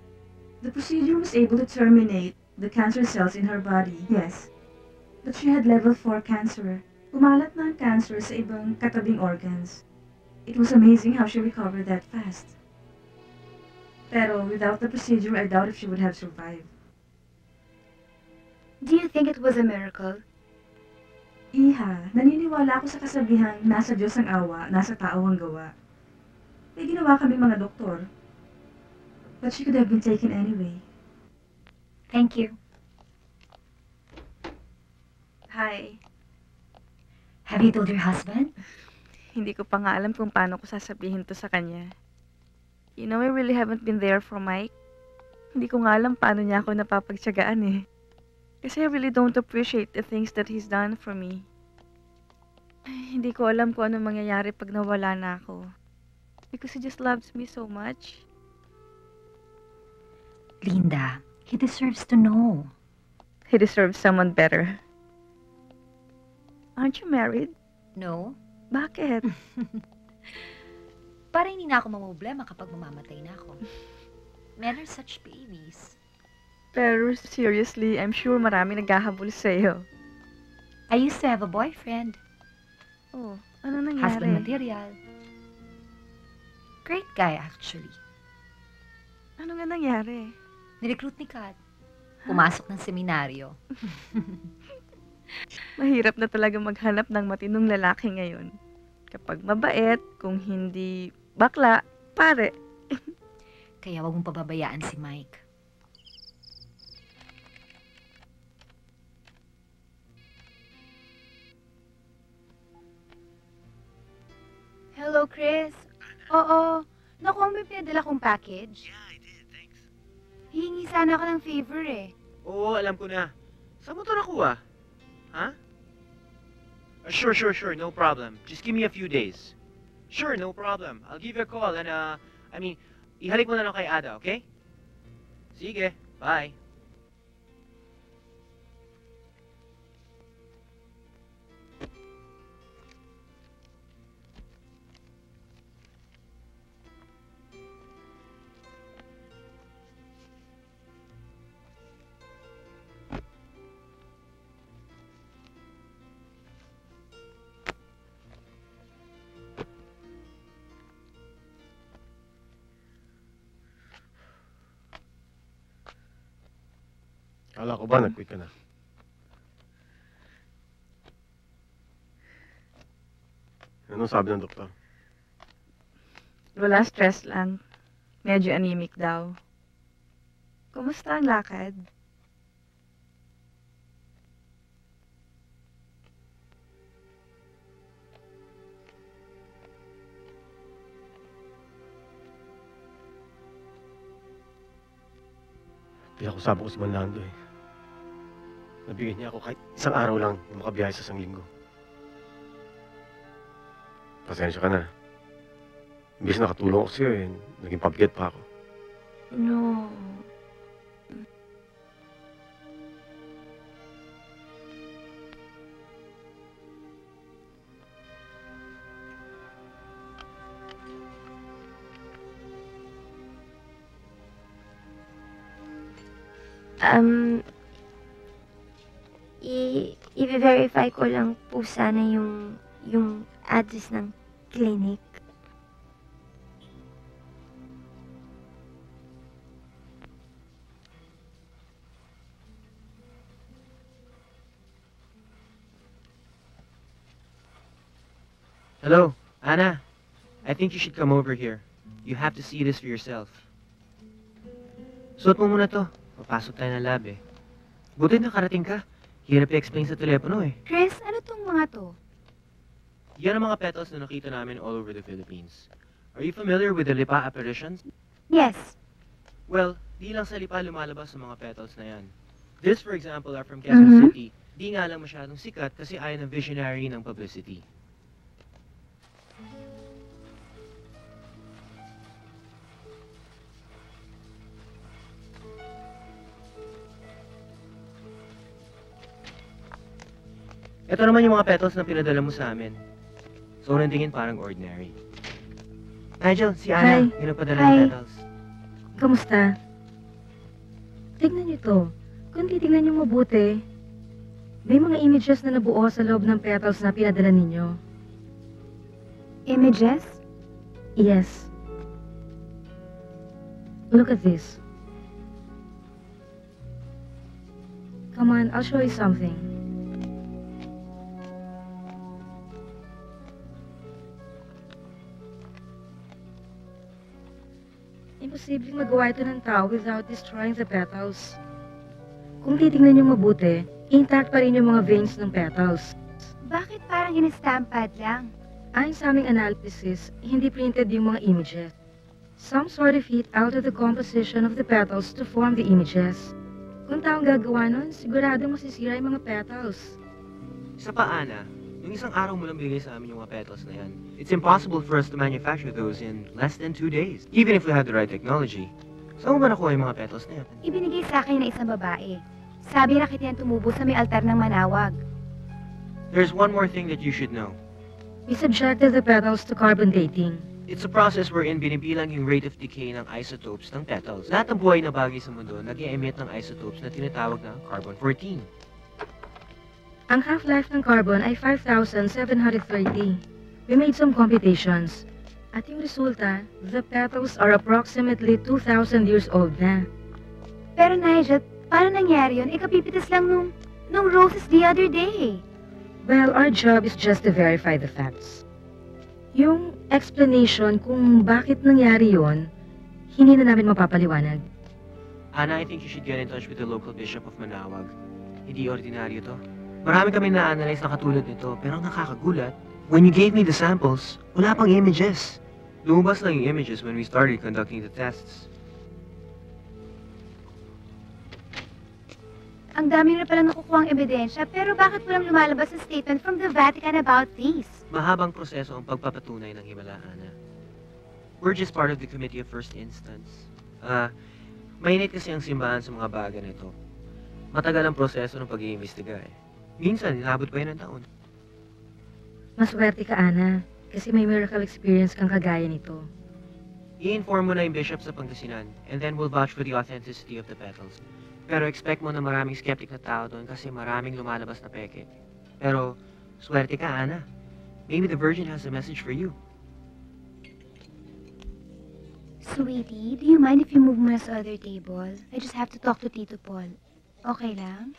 The procedure was able to terminate the cancer cells in her body, yes. But she had level 4 cancer. Kumalat na ang cancer sa ibang katabing organs. It was amazing how she recovered that fast. Pero without the procedure, I doubt if she would have survived. Do you think it was a miracle? Iha, naniniwala ako sa kasabihang nasa Diyos ang awa, nasa tao ang gawa. May ginawa kami mga doktor. But she could have been taken anyway. Thank you. Hi. Have you told your husband? Hindi ko pa nga alam kung paano ko sasabihin to sa kanya. You know, I really haven't been there for Mike. Hindi ko nga alam paano niya ako napapagtiyagaan eh. Kasi I really don't appreciate the things that he's done for me. Ay, hindi ko alam kung ano mangyayari pag nawala na ako. Because he just loves me so much. Linda, he deserves to know. He deserves someone better. Aren't you married? No? Bakit? Para hindi na ako mamproblema kapag mamamatay na ako. Men are such babies. Pero seriously, I'm sure marami naghahabol sa'yo. I used to have a boyfriend. Oh, ano nangyari? Husband material. Great guy, actually. Ano nga nangyari? Nirecruit ni Kat. Pumasok ng seminaryo. Mahirap na talaga maghanap ng matinong lalaki ngayon. Kapag mabait, kung hindi bakla, pare. Kaya wag mong pababayaan si Mike. Hello, Chris. Oo. Naku, may pinadala kong package. Yeah, I did. Thanks. Hihingi sana ako ng favor eh. Oo, alam ko na. Saan mo ito nakuha? Ha? Sure. No problem. Just give me a few days. Sure, no problem. I'll give you a call and, ihalik mo na lang kay Ada, okay? Sige. Bye. Kala ko ba nag-quit ka na? Anong sabi ng doktor? Wala, stress lang. Medyo anemic daw. Kumusta ang lakad? Pinakusap ko si Manlando eh. Nabigyan niya ako kahit isang araw lang na makabiyahe sa isang linggo. Pasensya ka na. Imbis na katulong ako sa'yo eh, naging pabigat pa ako. No. I-verify ko lang po sana yung address ng clinic. Hello, Anna. I think you should come over here. You have to see this for yourself. Suot mo muna to. Papasok tayo ng lab eh. Buti nakarating ka. Hirap i-explain sa telepono eh. Chris, ano tong mga to? Yan ang mga petals na nakita namin all over the Philippines. Are you familiar with the Lipa apparitions? Yes. Well, Di lang sa Lipa lumalabas ang mga petals na yan. This, for example, are from Quezon City. Di nga lang masyadong sikat kasi ayaw ng visionary ng publicity. Ito naman yung mga petals na pinadala mo sa amin. So, unang tingin parang ordinary. Nigel, si Ana, yung nagpadala ng petals. Kamusta? Tignan niyo to. Kung titignan niyo mabuti, may mga images na nabuo sa loob ng petals na pinadala ninyo. Images? Yes. Look at this. Come on, I'll show you something. Imposibleng magawa ito ng tao without destroying the petals. Kung titignan niyo mabuti, intact pa rin yung mga veins ng petals. Bakit parang in-stampad lang? Ayon sa aming analysis, hindi printed yung mga images. Some sort of fit out of the composition of the petals to form the images. Kung taong gagawa nun, siguradong masisira yung mga petals. Isa pa, Ana, yung isang araw mo lang bigay sa amin yung mga petals na yan. It's impossible for us to manufacture those in less than 2 days, even if we had the right technology. Saan mo ba nakuha yung mga petals na yan? Ibinigay sa akin ng isang babae. Sabi na kita yan tumubo sa may altar ng Manawag. There's one more thing that you should know. We subjected the petals to carbon dating. It's a process wherein binibilang yung rate of decay ng isotopes ng petals. Lahat ng buhay na bagay sa mundo nag-i-emit ng isotopes na tinatawag na carbon-14. Ang half-life ng carbon ay 5,730. We made some computations. At yung resulta, the petals are approximately 2,000 years old na. Pero Nigel, paano nangyari yun? Kapipitas lang nung roses the other day. Well, our job is just to verify the facts. Yung explanation kung bakit nangyari yun, hindi na namin mapapaliwanag. Ana, I think you should get in touch with the local bishop of Manawag. Hindi ordinaryo to. Marami kami na-analyze na katulad nito, pero ang nakakagulat, when you gave me the samples, wala pang images. Lumabas lang yung images when we started conducting the tests. Ang dami na palang nakukuhang ebidensya, pero bakit walang lumalabas na statement from the Vatican about this? Mahabang proseso ang pagpapatunay ng himala, Ana. We're just part of the Committee of First Instance. Mainit kasi ang simbahan sa mga bagay na ito. Matagal ang proseso ng pag-iimbestiga eh. Minsan, inabot pa yun ng taon. Maswerte ka, Ana, kasi may miracle experience kang kagaya nito. I-inform mo na yung bishop sa Pangasinan, and then we'll vouch for the authenticity of the petals. Pero expect mo na maraming skeptic na tao doon kasi maraming lumalabas na peke. Pero, swerte ka, Ana. Maybe the Virgin has a message for you. Sweetie, do you mind if you move muna sa other table? I just have to talk to Tito Paul. Okay lang?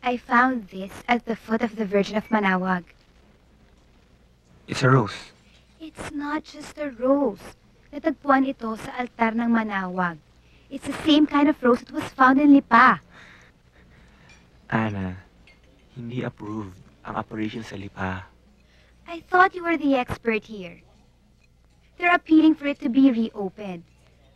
I found this at the foot of the Virgin of Manawag. It's a rose. It's not just a rose. Natagpuan ito sa altar ng Manawag. It's the same kind of rose that was found in Lipa. Ana, hindi approved ang operation sa Lipa. I thought you were the expert here. They're appealing for it to be reopened.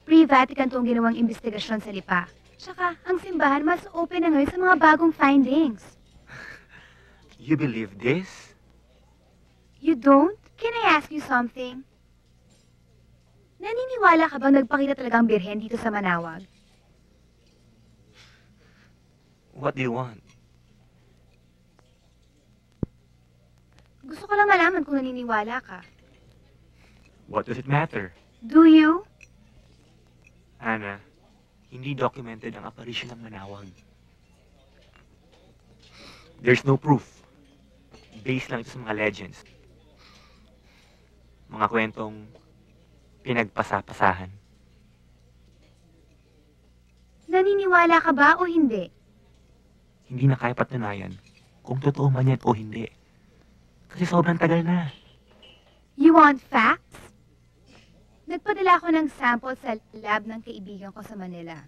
Pre-Vatican tong ginawang investigasyon sa Lipa. Tsaka, ang simbahan mas open na ngayon sa mga bagong findings. You believe this? You don't? Can I ask you something? Naniniwala ka bang nagpakita talagang birhen dito sa Manawag? What do you want? Gusto ko lang malaman kung naniniwala ka. What does it matter? Do you? Ana, hindi documented ang apparition ng Manawag. There's no proof. Based lang ito sa mga legends. Mga kwentong pinagpasa-pasahan. Naniniwala ka ba o hindi? Hindi na kaya patunayan kung totoo man yan o hindi. Kasi sobrang tagal na. You want facts? Nagpadala ako ng sample sa lab ng kaibigan ko sa Manila.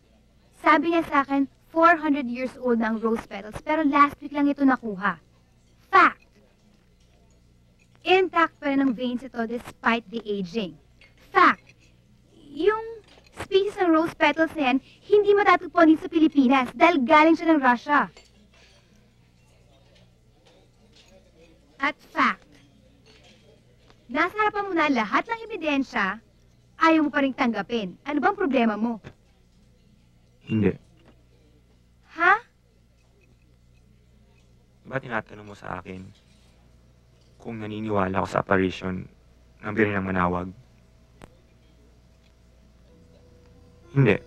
Sabi niya sa akin, 400 years old na ang rose petals, pero last week lang ito nakuha. Fact! Intact pa rin ang veins ito despite the aging. Fact! Yung species ng rose petals na yan, hindi matatagpuan dito sa Pilipinas dahil galing siya ng Russia. At fact, nasa harapan mo na lahat ng ebidensya, ayaw mo pa rin tanggapin. Ano bang problema mo? Hindi. Ha? Ba't tinatanong mo sa akin kung naniniwala ako sa apparition ng Birhen ng Manawag? Hindi.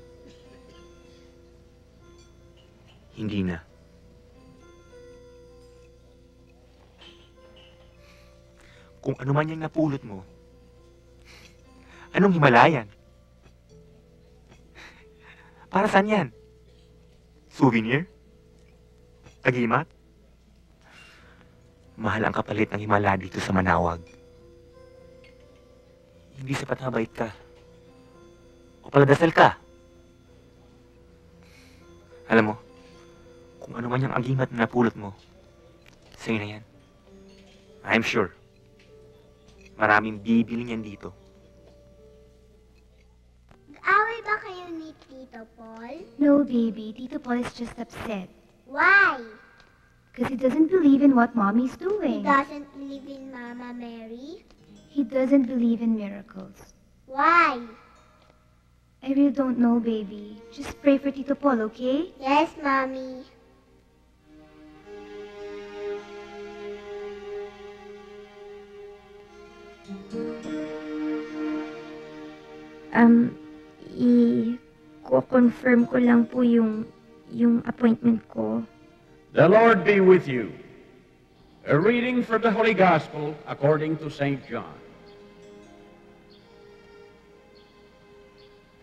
Hindi na. Kung ano man yung napulot mo, anong Himalayan? Para saan yan? Souvenir? Tagimat? Mahal ang kapalit ng himala dito sa Manawag. Hindi sapat na bait ka. O paladasal ka. Alam mo, kung ano man yung agimat na napulot mo, sa'yo na yan. I'm sure. Maraming bibili niyan dito. Nag-away ba kayo ni Tito Paul? No, baby. Tito Paul is just upset. Why? Because he doesn't believe in what Mommy's He doing. doesn't believe in Mama Mary? He doesn't believe in miracles. Why? I really don't know, baby. Just pray for Tito Paul, okay? Yes, Mommy. I-confirm ko lang po yung appointment ko. The Lord be with you. A reading from the Holy Gospel according to St. John.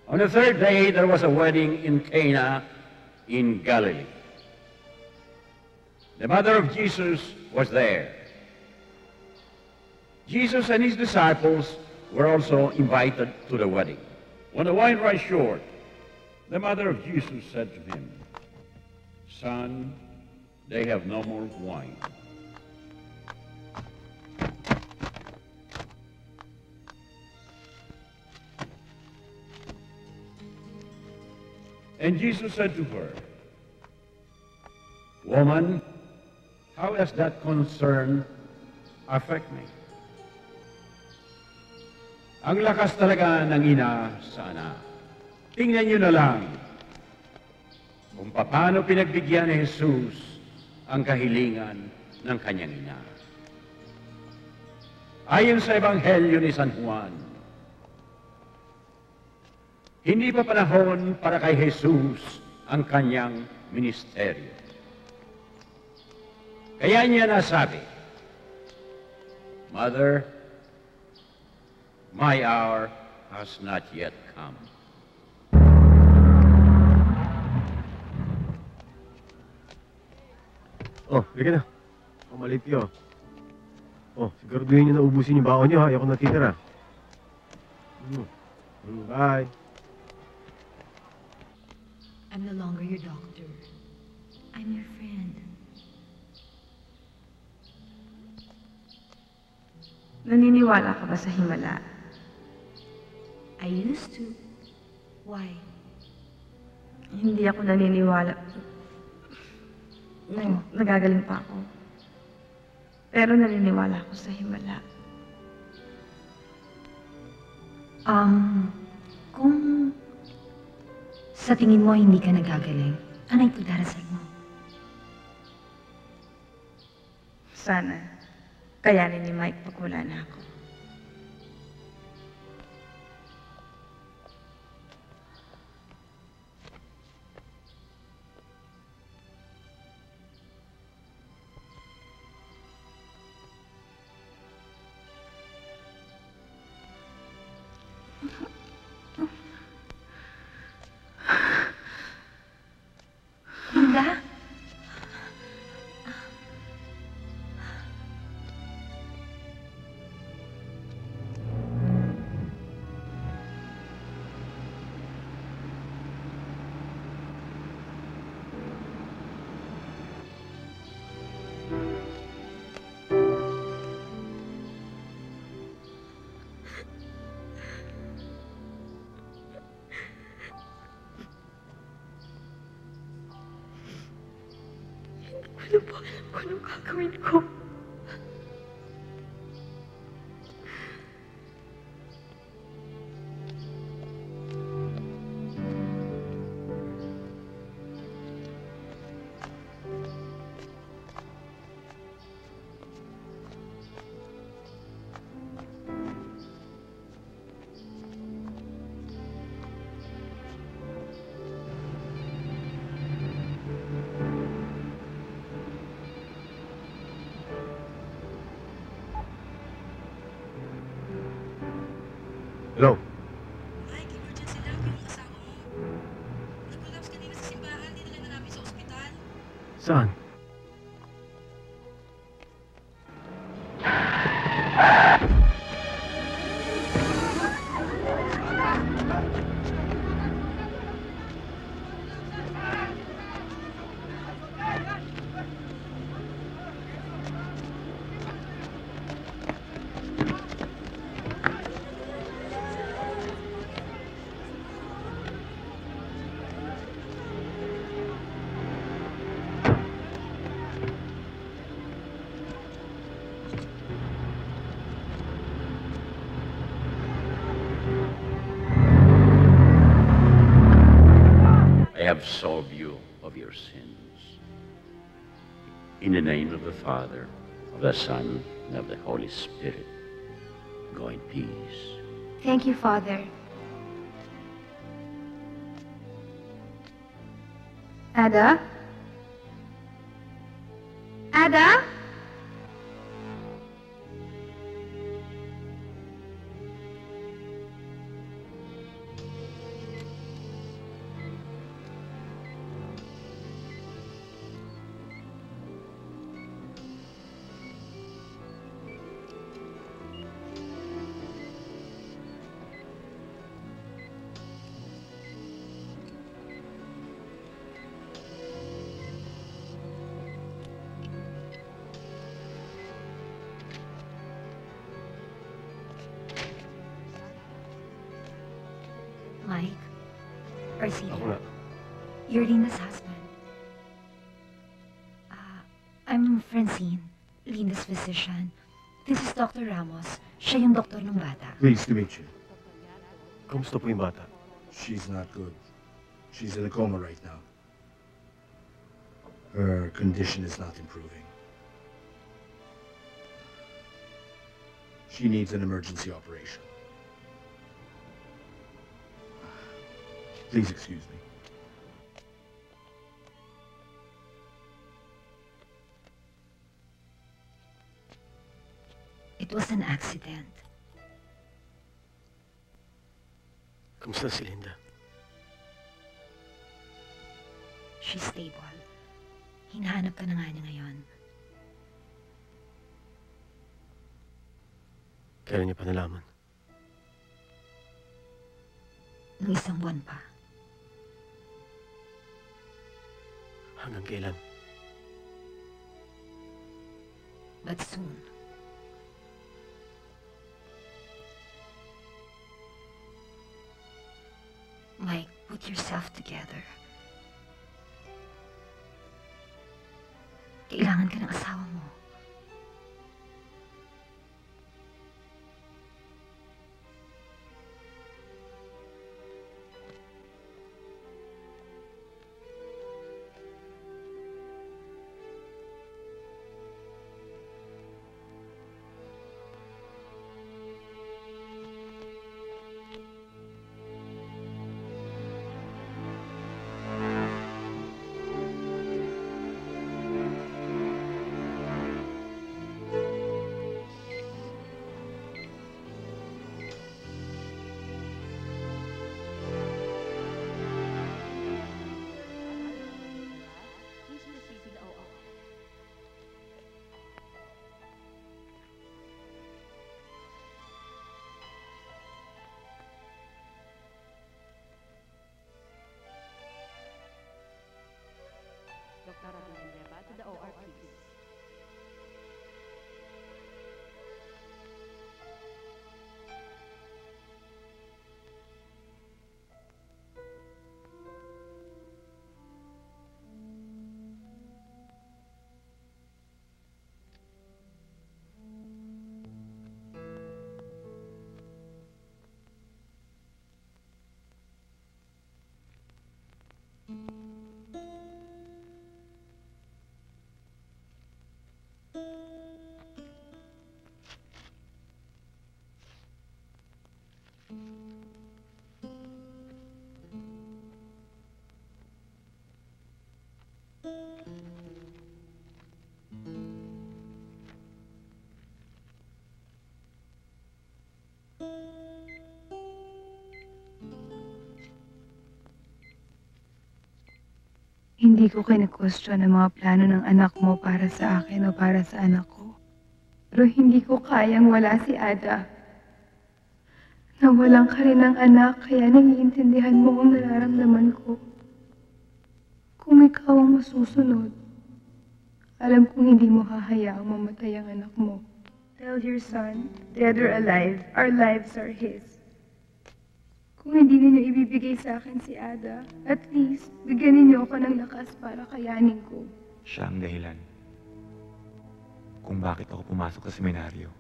On the third day, there was a wedding in Cana in Galilee. The mother of Jesus was there. Jesus and his disciples were also invited to the wedding. When the wine ran short, the mother of Jesus said to him, "Son, they have no more wine." And Jesus said to her, "Woman, how does that concern affect me?" Ang lakas talaga ng ina sa anak. Tingnan niyo na lang kung paano pinagbigyan ni Jesus ang kahilingan ng kanyang ina. Ayon sa Ebanghelyo ni San Juan, hindi pa panahon para kay Jesus ang kanyang ministeryo. Kaya niya nasabi, "Mother, my hour has not yet come." Oh, halika na. Mamalipyo. Oh, siguraduhin niyo na ubusin yung baon niyo ha. Ayoko natitira. Bye. I'm no longer your doctor. I'm your friend. Naniniwala ka ba sa himala? I used to. Why? Hindi ako naniniwala. Nagagaling pa ako. Pero naniniwala ako sa himala. Kung sa tingin mo hindi ka nagagaling, ano ipagdarasal mo? Sana, kayanin ni Mike pag wala na ako. Hilda? Ano po alam ko anong gagawin ko? Hello? Mike, emergency lang yung asawa mo. Nag-collapse kanina sa simbahan, dinala na namin sa ospital. Saan? I have absolved you of your sins. In the name of the Father, of the Son, and of the Holy Spirit, go in peace. Thank you, Father. Ada? Ada? Mike, Arcelia, Ako nga. you're Linda's husband. I'm Francine, Linda's physician. This is Dr. Ramos. Siya yung doktor ng bata. Pleased to meet you. Kamusta po yung bata? She's not good. She's in a coma right now. Her condition is not improving. She needs an emergency operation. Please excuse me. It was an accident. Kamusta si Linda? She's stable. Hinahanap ka na nga niya ngayon. Kailan niya pa nalaman? Nung isang buwan pa. Hanggang kailan? But soon. Mike, put yourself together. Kailangan ka ng asawa mo. Hindi ko kine-question ang mga plano ng anak mo para sa akin o para sa anak ko. Pero hindi ko kayang wala si Ada. Nawalan ka rin ng anak, kaya naiintindihan mo ang nararamdaman ko. Kung ikaw ang masusunod, alam kong hindi mo hahayaang mamatay ang anak mo. Tell your son, dead or alive, our lives are his. Kung hindi ninyo ibibigay sa akin si Ada, at least, bigyan ninyo ako ng lakas para kayanin ko. Siya ang dahilan kung bakit ako pumasok sa seminaryo.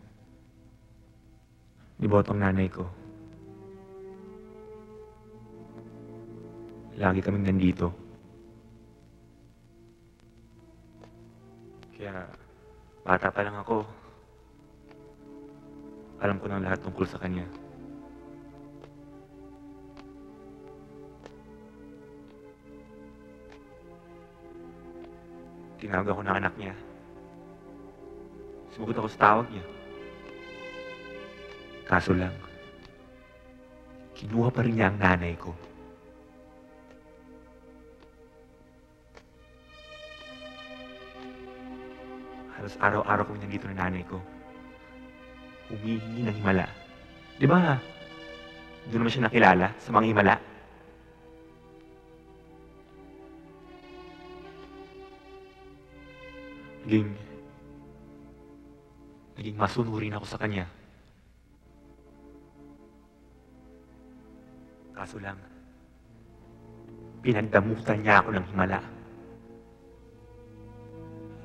Niboto ang nanay ko. Lagi kaming nandito. Kaya, bata pa lang ako. Alam ko ng lahat tungkol sa kanya. Tinawag ako ng anak niya. Sumagot ako sa tawag niya. Kaso lang, kinuha pa rin niya ang nanay ko. Halos araw-araw kami nandito ng nanay ko. Humihingi ng himala. Di ba? Doon naman siya nakilala sa mga himala. Naging masunurin ako sa kanya. Kaso lang, pinagdamutan niya ako ng himala.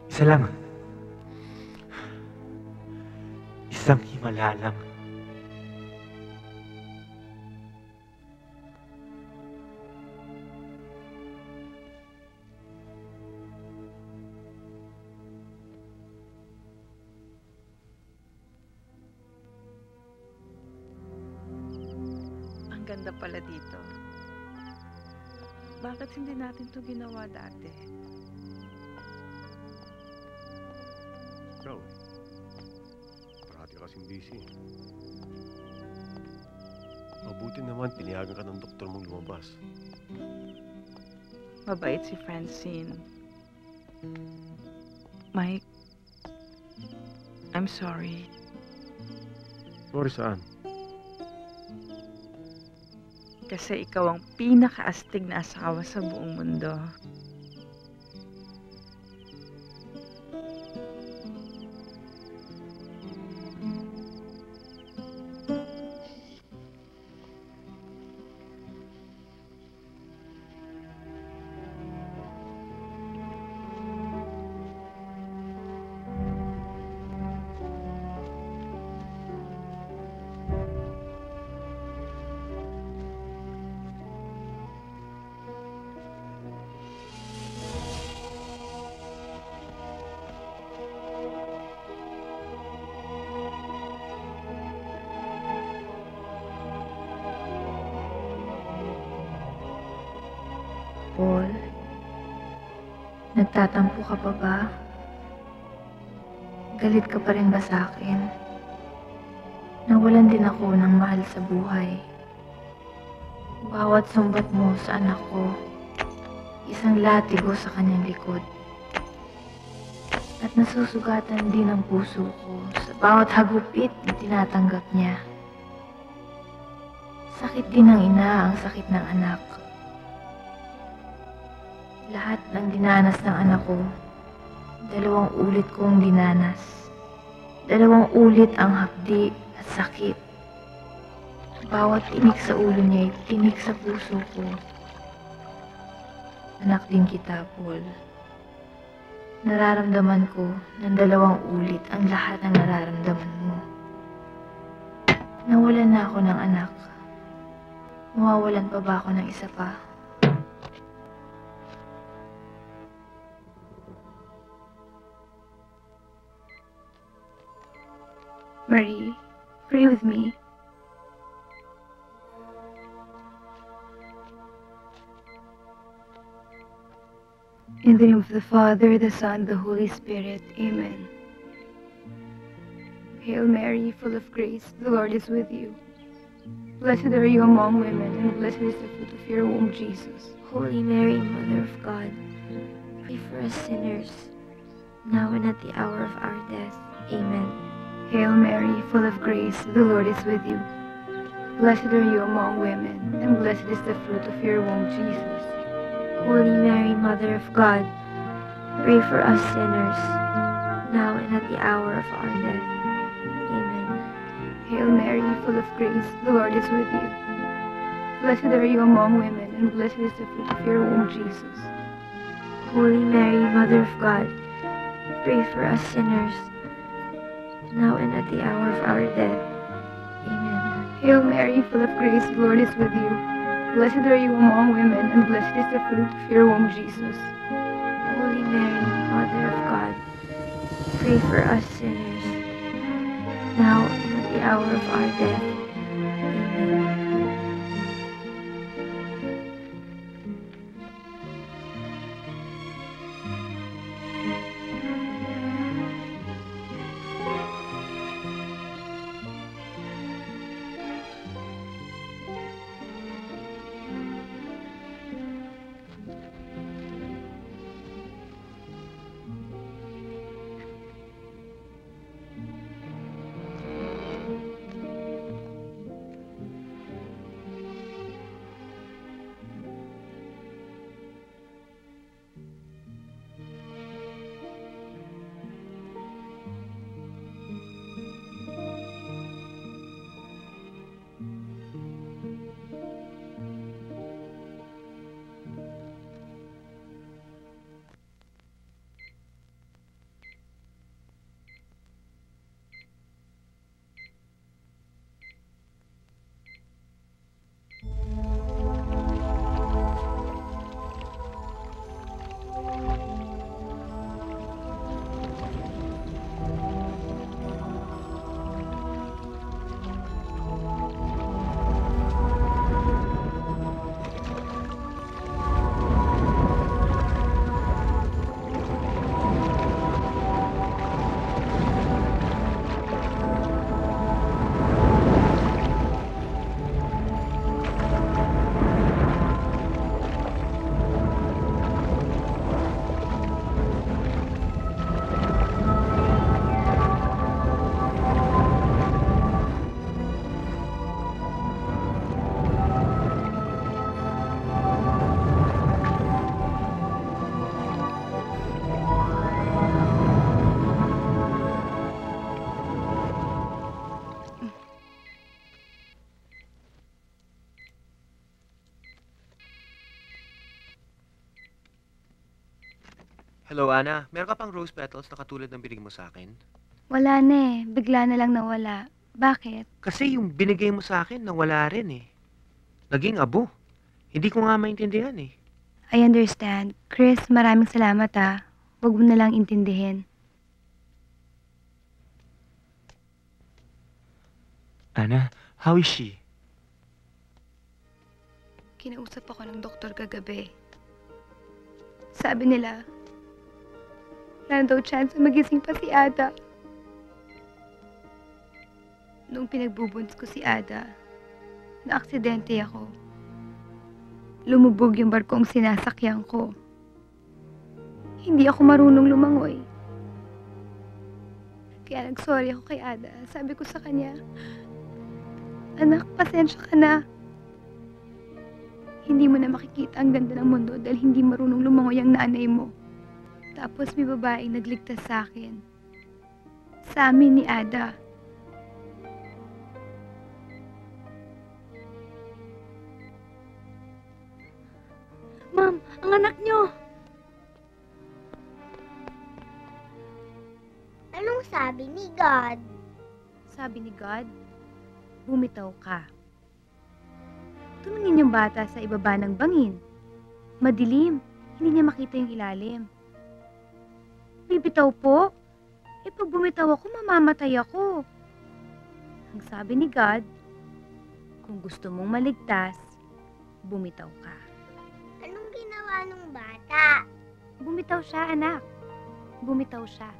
Isa lang. Isang himala lang. Ang ganda pala dito. Bakit hindi natin to ginawa dati? Ikaw, parati kasing busy. Mabuti naman, pinayagan ka ng doktor mong lumabas. Mabait si Francine. Mike, I'm sorry. Sorry saan? Kasi ikaw ang pinakaastig na asawa sa buong mundo. Paul, nagtatampo ka pa ba? Galit ka pa rin ba sa akin? Nawalan din ako ng mahal sa buhay. Bawat sumbat mo sa anak ko, isang latigo sa kanyang likod. At nasusugatan din ang puso ko sa bawat hagupit na tinatanggap niya. Sakit din ng ina ang sakit ng anak. Lahat ng dinanas ng anak ko, 2 ulit kong dinanas. 2 ulit ang hapdi at sakit. Bawat tinik sa ulo niya ay tinik sa puso ko. Anak din kita, Paul. Nararamdaman ko ng 2 ulit ang lahat ng nararamdaman mo. Nawalan na ako ng anak. Mawawalan pa ba ako ng isa pa? Marie, pray with me. In the name of the Father, the Son, the Holy Spirit. Amen. Hail Mary, full of grace, the Lord is with you. Blessed are you among women, and blessed is the fruit of your womb, Jesus. Holy Mary, Mother of God, Pray for us sinners, now and at the hour of our death. Amen. Hail Mary, full of grace, the Lord is with you. Blessed are you among women, and blessed is the fruit of your womb, Jesus. Holy Mary, Mother of God, pray for us sinners, now and at the hour of our death. Amen. Hail Mary, full of grace, the Lord is with you. Blessed are you among women, and blessed is the fruit of your womb, Jesus. Holy Mary, Mother of God, pray for us sinners, now and at the hour of our death. Amen. Hail Mary, full of grace, the Lord is with you. Blessed are you among women, and blessed is the fruit of your womb, Jesus. Holy Mary, Mother of God, pray for us sinners, now and at the hour of our death. Amen. Hello, Ana. Meron ka pang rose petals na katulad ng binigay mo sa akin? Wala na eh. Bigla na lang nawala. Bakit? Kasi yung binigay mo sa akin, nawala rin eh. Naging abo. Hindi ko nga maintindihan eh. I understand. Chris, maraming salamat ah. Huwag mo na lang intindihin. Ana, how is she? Kinausap ako ng doktor kagabi. Sabi nila, wala daw chance na magising pa si Ada. Nung pinagbubuntis ko si Ada, na-aksidente ako. Lumubog yung barkong sinasakyan ko. Hindi ako marunong lumangoy. Kaya nag-sorry ako kay Ada. Sabi ko sa kanya, anak, pasensya ka na. Hindi mo na makikita ang ganda ng mundo dahil hindi marunong lumangoy ang nanay mo. Tapos may babaeng nagligtas sa akin. Sa amin ni Ada. Ma'am, ang anak nyo! Anong sabi ni God? Sabi ni God, bumitaw ka. Tumingin yung bata sa ibaba ng bangin. Madilim, hindi niya makita yung ilalim. Bibitaw po? Eh pag bumitaw ako, mamamatay ako. Ang sabi ni God, kung gusto mong maligtas, bumitaw ka. Anong ginawa nung bata? Bumitaw siya, anak. Bumitaw siya.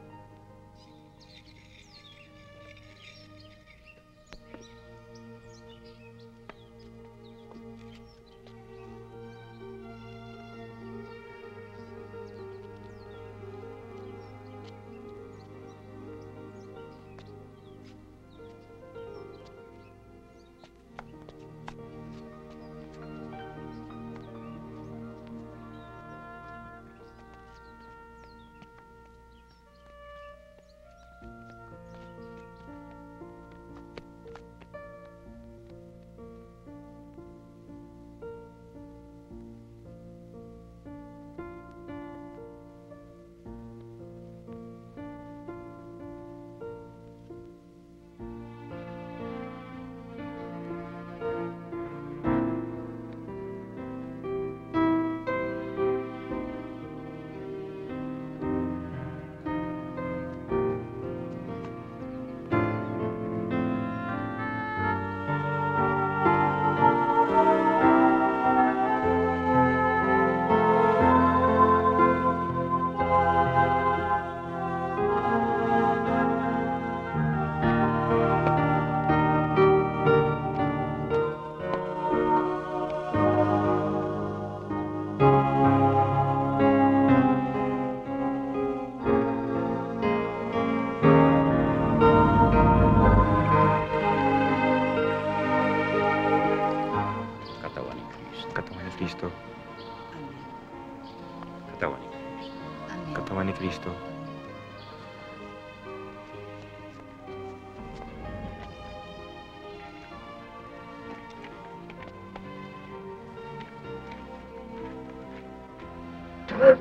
Alam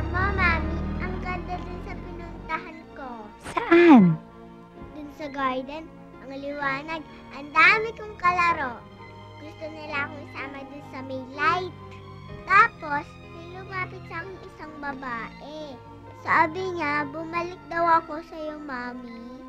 mo, Mami, ang ganda dun sa pinuntahan ko. Saan? Dun sa garden, ang liwanag, ang dami kong kalaro. Gusto nila akong isama dun sa may light. Tapos, may lumapit sa akin isang babae. Sabi niya, bumalik daw ako sa'yo, Mami.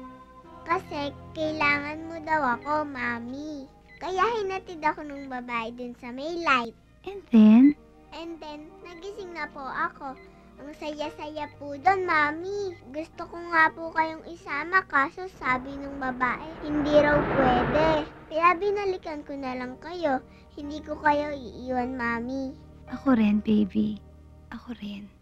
Kasi kailangan mo daw ako, Mami. Kaya hinatid ako ng babae dun sa may light. And then? And then, nagising na po ako. Ang saya-saya po doon, Mami. Gusto ko nga po kayong isama kaso sabi ng babae, hindi raw pwede. Kaya binalikan ko na lang kayo. Hindi ko kayo iiwan, Mami. Ako rin, baby. Ako rin.